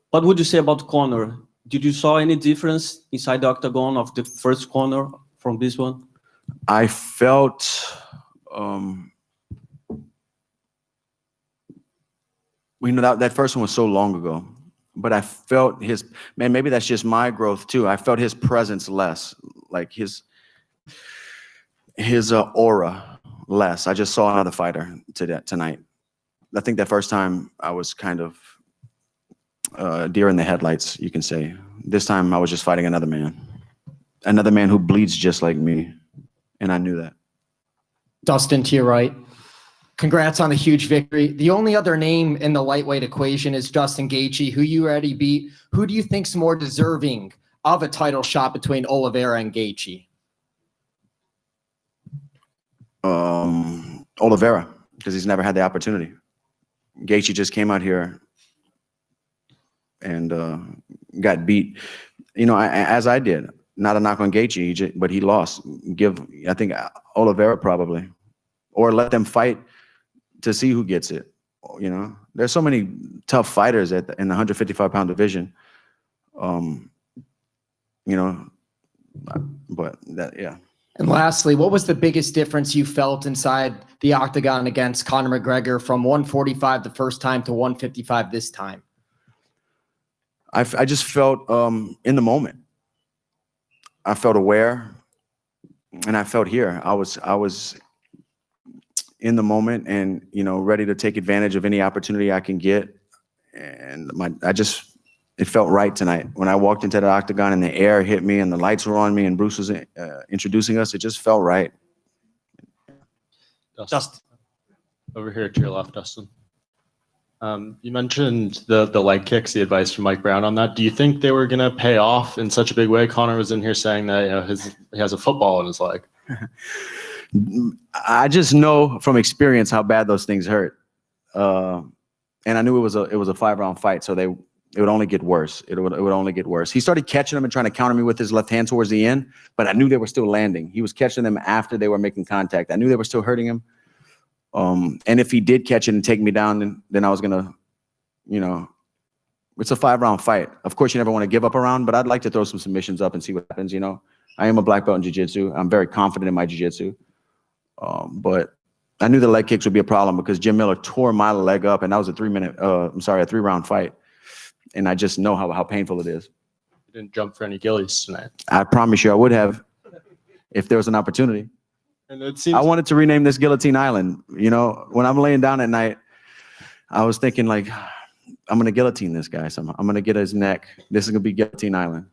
What would you say about Conor? Did you saw any difference inside the octagon of the first Conor from this one? I felt, you know, that first one was so long ago, but I felt man, maybe that's just my growth too. I felt his presence less, like his aura less. I just saw another fighter tonight. I think that first time I was kind of deer in the headlights, you can say. This time I was just fighting another man who bleeds just like me, and I knew that. Dustin, to your right. Congrats on a huge victory. The only other name in the lightweight equation is Justin Gaethje, who you already beat. Who do you think's more deserving of a title shot between Oliveira and Gaethje? Oliveira, because he's never had the opportunity. Gaethje just came out here and got beat, you know, as I did. Not a knock on Gaethje, but he lost. I think Oliveira probably, or let them fight to see who gets it. You know, there's so many tough fighters in the 155-pound division. You know, but that, yeah. And lastly, what was the biggest difference you felt inside the octagon against Conor McGregor from 145 the first time to 155 this time? I just felt in the moment. I felt aware, and I felt here. I was in the moment and, you know, ready to take advantage of any opportunity I can get. And it felt right tonight. When I walked into the octagon and the air hit me and the lights were on me and Bruce was introducing us, it just felt right. Dustin. Over here to your left, Dustin. You mentioned the leg kicks, the advice from Mike Brown on that. Do you think they were going to pay off in such a big way? Conor was in here saying that, you know, he has a football in his leg. I just know from experience how bad those things hurt. And I knew it was a 5-round fight, so it would only get worse. It would only get worse. He started catching them and trying to counter me with his left hand towards the end, but I knew they were still landing. He was catching them after they were making contact. I knew they were still hurting him. And if he did catch it and take me down, then I was gonna, you know, it's a 5-round fight. Of course, you never want to give up a round, but I'd like to throw some submissions up and see what happens. You know, I am a black belt in jiu-jitsu. I'm very confident in my jiu-jitsu. But I knew the leg kicks would be a problem because Jim Miller tore my leg up, and that was a 3-round fight. And I just know how painful it is. You didn't jump for any gillies tonight. I promise you I would have if there was an opportunity. And it seems I wanted to rename this Guillotine Island. You know, when I'm laying down at night, I was thinking like, I'm going to guillotine this guy somehow. I'm going to get his neck. This is going to be Guillotine Island.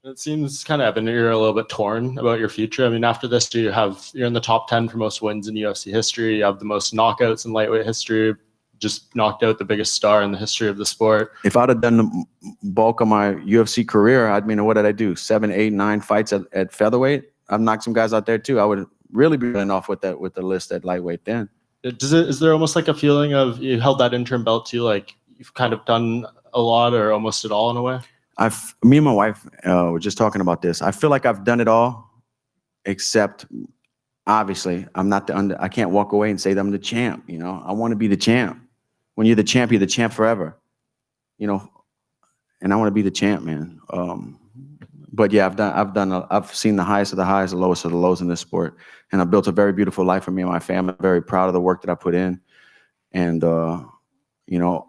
It seems kind of evident you're a little bit torn about your future. I mean, after this, you're in the top 10 for most wins in UFC history. You have the most knockouts in lightweight history. Just knocked out the biggest star in the history of the sport. If I'd have done the bulk of my UFC career, what did I do? 7, 8, 9 fights at featherweight. I've knocked some guys out there too. I would really be running off with the list at lightweight then. Is there almost like a feeling of you held that interim belt too, like you've kind of done a lot or almost it all in a way? Me and my wife were just talking about this. I feel like I've done it all, except obviously I'm not I can't walk away and say that I'm the champ. You know, I want to be the champ. When you're the champ forever. You know, and I want to be the champ, man. But yeah, I've seen the highest of the highs, the lowest of the lows in this sport, and I've built a very beautiful life for me and my family. I'm very proud of the work that I put in, and you know,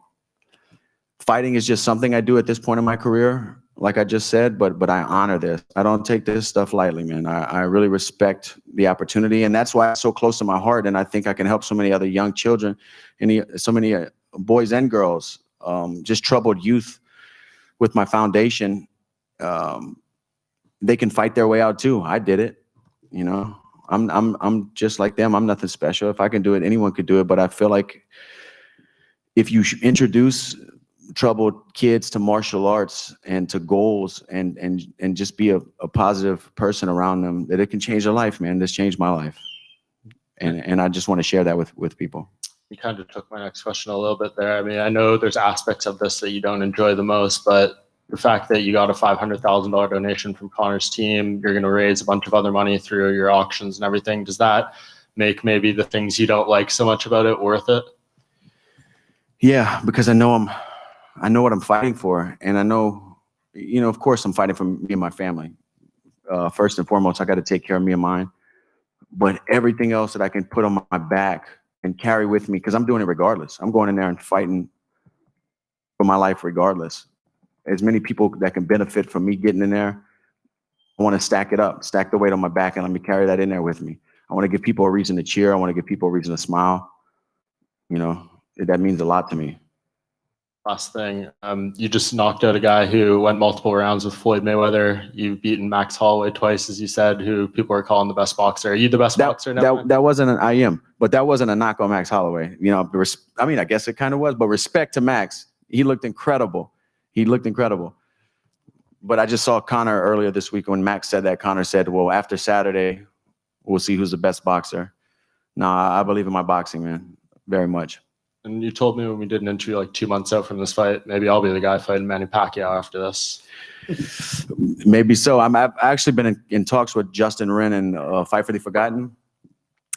fighting is just something I do at this point in my career, like I just said. But I honor this. I don't take this stuff lightly, man. I really respect the opportunity, and that's why it's so close to my heart. And I think I can help so many other young children, and so many boys and girls, just troubled youth, with my foundation. They can fight their way out too. I did it, you know. I'm just like them. I'm nothing special. If I can do it, anyone could do it. But I feel like if you introduce troubled kids to martial arts and to goals and just be a positive person around them, that it can change their life, man. This changed my life, and I just want to share that with people. You kind of took my next question a little bit there. I mean, I know there's aspects of this that you don't enjoy the most, but the fact that you got a $500,000 donation from Conor's team, you're going to raise a bunch of other money through your auctions and everything. Does that make maybe the things you don't like so much about it worth it? Yeah, because I know what I'm fighting for, and I know, you know, of course I'm fighting for me and my family. First and foremost, I got to take care of me and mine, but everything else that I can put on my back and carry with me, because I'm doing it regardless. I'm going in there and fighting for my life regardless. As many people that can benefit from me getting in there, I want to stack it up, stack the weight on my back, and let me carry that in there with me. I want to give people a reason to cheer. I want to give people a reason to smile. You know, that means a lot to me. Last thing, you just knocked out a guy who went multiple rounds with Floyd Mayweather. You've beaten Max Holloway twice, as you said, who people are calling the best boxer. Are you the best boxer now? That wasn't I am, but that wasn't a knock on Max Holloway. You know, I mean, I guess it kind of was, but respect to Max. He looked incredible. He looked incredible. But I just saw Conor earlier this week when Max said that. Conor said, well, after Saturday, we'll see who's the best boxer. Nah, I believe in my boxing, man, very much. And you told me when we did an interview like 2 months out from this fight, maybe I'll be the guy fighting Manny Pacquiao after this. Maybe so. I've actually been in talks with Justin Wren and Fight for the Forgotten.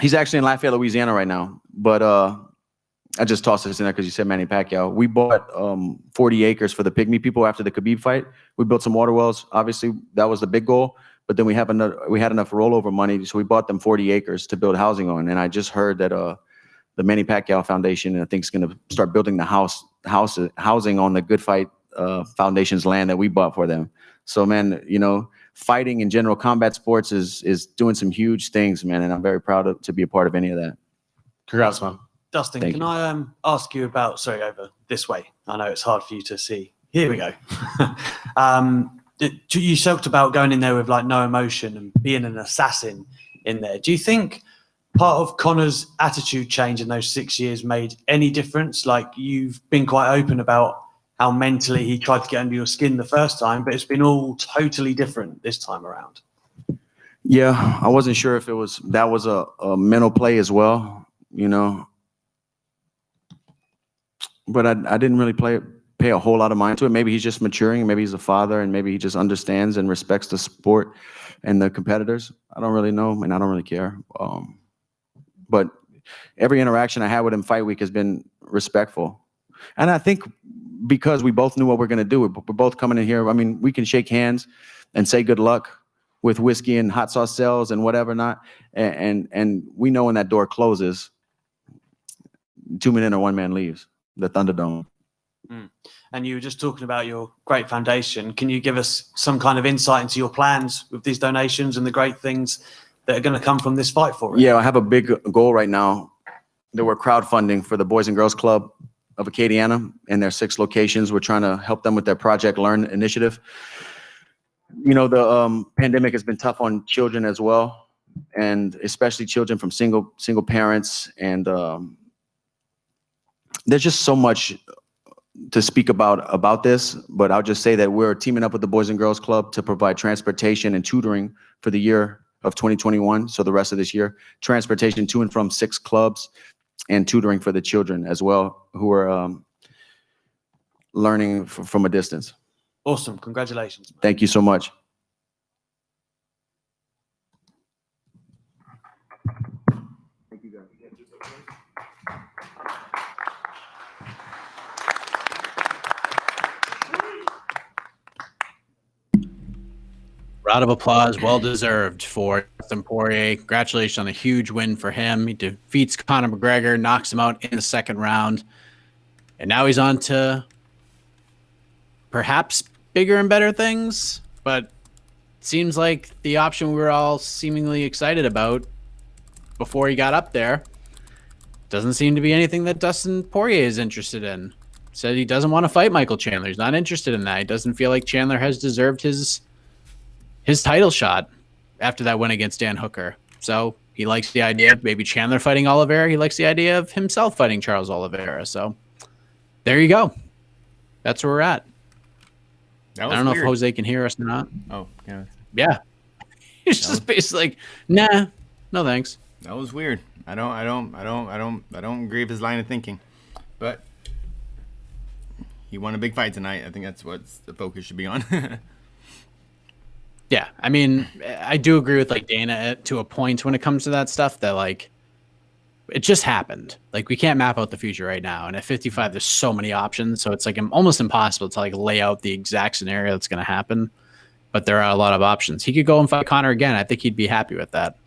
He's actually in Lafayette, Louisiana right now. But I just tossed this in there because you said Manny Pacquiao. We bought 40 acres for the Pygmy people after the Khabib fight. We built some water wells. Obviously, that was the big goal. But then we had enough rollover money, so we bought them 40 acres to build housing on. And I just heard that the Manny Pacquiao Foundation, I think, is going to start building the housing on the Good Fight Foundation's land that we bought for them. So, man, you know, fighting in general, combat sports is doing some huge things, man, and I'm very proud to be a part of any of that. Congrats, man. Dustin, Thank can you. I ask you about, sorry, over this way. I know it's hard for you to see. Here we go. You talked about going in there with like no emotion and being an assassin in there. Do you think part of Conor's attitude change in those 6 years made any difference? Like, you've been quite open about how mentally he tried to get under your skin the first time, but it's been all totally different this time around. Yeah, I wasn't sure if that was a mental play as well, you know. But I didn't really pay a whole lot of mind to it. Maybe he's just maturing. Maybe he's a father, and maybe he just understands and respects the sport and the competitors. I don't really know, and I don't really care. But every interaction I had with him fight week has been respectful. And I think because we both knew what we're going to do, we're both coming in here. I mean, we can shake hands and say good luck with whiskey and hot sauce sales and whatever not. And we know when that door closes, 2 men in or 1 man leaves the Thunderdome. And you were just talking about your great foundation. Can you give us some kind of insight into your plans with these donations and the great things that are going to come from this fight for it? Yeah, I have a big goal right now that we're crowdfunding for the Boys and Girls Club of Acadiana and their 6 locations. We're trying to help them with their Project Learn initiative. You know, the pandemic has been tough on children as well, and especially children from single parents. And there's just so much to speak about this, but I'll just say that we're teaming up with the Boys and Girls Club to provide transportation and tutoring for the year of 2021. So the rest of this year, transportation to and from 6 clubs and tutoring for the children as well, who are learning from a distance. Awesome. Congratulations. Thank you so much. Round of applause, well deserved for Dustin Poirier. Congratulations on a huge win for him. He defeats Conor McGregor, knocks him out in the 2nd round, and now he's on to perhaps bigger and better things. But it seems like the option we were all seemingly excited about before he got up there doesn't seem to be anything that Dustin Poirier is interested in. Said he doesn't want to fight Michael Chandler. He's not interested in that. He doesn't feel like Chandler has deserved his title shot after that win against Dan Hooker. So he likes the idea of maybe Chandler fighting Oliveira. He likes the idea of himself fighting Charles Oliveira. So there you go. That's where we're at. I don't know if Jose can hear us or not. Oh, yeah. Yeah. He's just basically like, nah, no thanks. That was weird. I don't agree with his line of thinking. But he won a big fight tonight. I think that's what the focus should be on. Yeah, I mean, I do agree with like Dana to a point when it comes to that stuff, that like it just happened. Like, we can't map out the future right now, and at 55 there's so many options, so it's like almost impossible to like lay out the exact scenario that's going to happen, but there are a lot of options. He could go and fight Conor again. I think he'd be happy with that,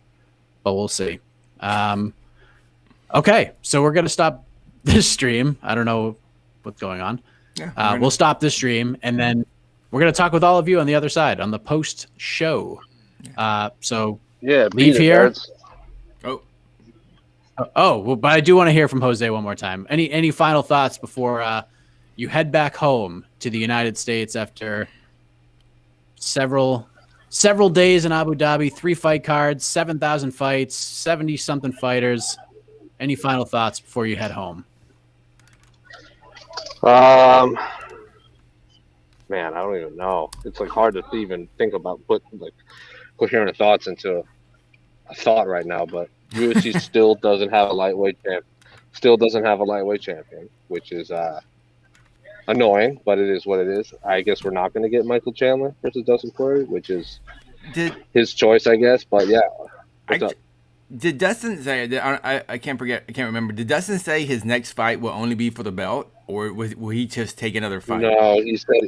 but we'll see. Okay, so we're going to stop this stream. I don't know what's going on. Yeah, we'll stop this stream, and then we're going to talk with all of you on the other side on the post show. So yeah, leave here. Oh, well, but I do want to hear from Jose one more time. Any final thoughts before you head back home to the United States after several days in Abu Dhabi, 3 fight cards, 7,000 fights, 70-something fighters. Any final thoughts before you head home? Man, I don't even know. It's like hard to even think about coherent thoughts into a thought right now. But UFC still doesn't have a lightweight champ. Still doesn't have a lightweight champion, which is annoying, but it is what it is. I guess we're not going to get Michael Chandler versus Dustin Poirier, which is his choice, I guess. But yeah, what's up? Did Dustin say? I can't remember. Did Dustin say his next fight will only be for the belt, or will he just take another fight? No, he said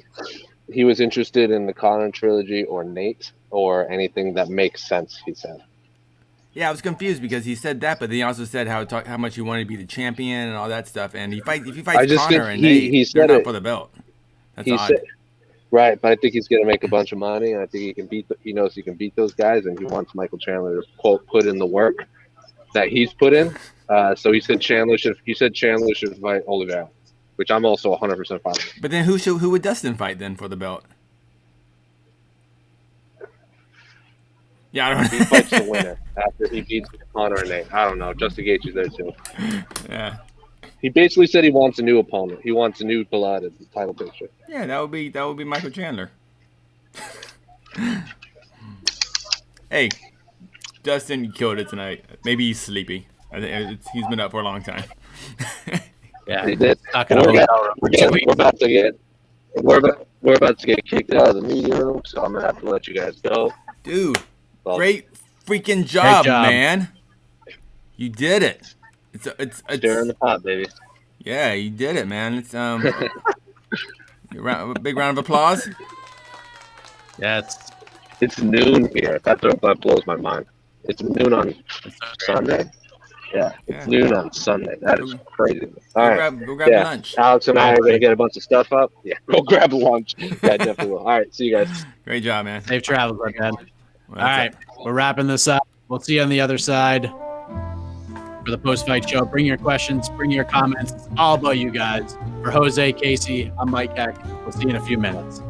he was interested in the Conor trilogy or Nate or anything that makes sense. He said. Yeah, I was confused because he said that, but then he also said how much he wanted to be the champion and all that stuff. And if he fights Conor and Nate, they're not for the belt. That's odd. Right, but I think he's going to make a bunch of money, and I think he knows he can beat those guys, and he wants Michael Chandler to quote put in the work that he's put in. So he said Chandler should fight Oliveira, which I'm also 100% fine with. But then who would Dustin fight then for the belt? Yeah, I don't know. He fights the winner after he beats Conor and Nate. I don't know. Justin Gaethje's there too. Yeah. He basically said he wants a new opponent. He wants a new Pilates in the title picture. Yeah, that would be Michael Chandler. Hey, Dustin, you killed it tonight. Maybe he's sleepy. I think he's been up for a long time. Yeah, he did. We're about to get kicked out of the media room, so I'm gonna have to let you guys go. Dude, great freaking job, man. You did it. It's stirring the pot, baby. Yeah, you did it, man. It's a big round of applause. Yeah, it's noon here. That blows my mind. It's noon on Sunday. Yeah, it's noon on Sunday. That is crazy. All right, go grab lunch. Alex and I are gonna get a bunch of stuff up. Yeah, go grab lunch. Yeah, definitely will. All right, see you guys. Great job, man. Safe travels, man. All right, we're wrapping this up. We'll see you on the other side for the post-fight show. Bring your questions, bring your comments. It's all about you guys. For Jose, Casey, I'm Mike Heck. We'll see you in a few minutes.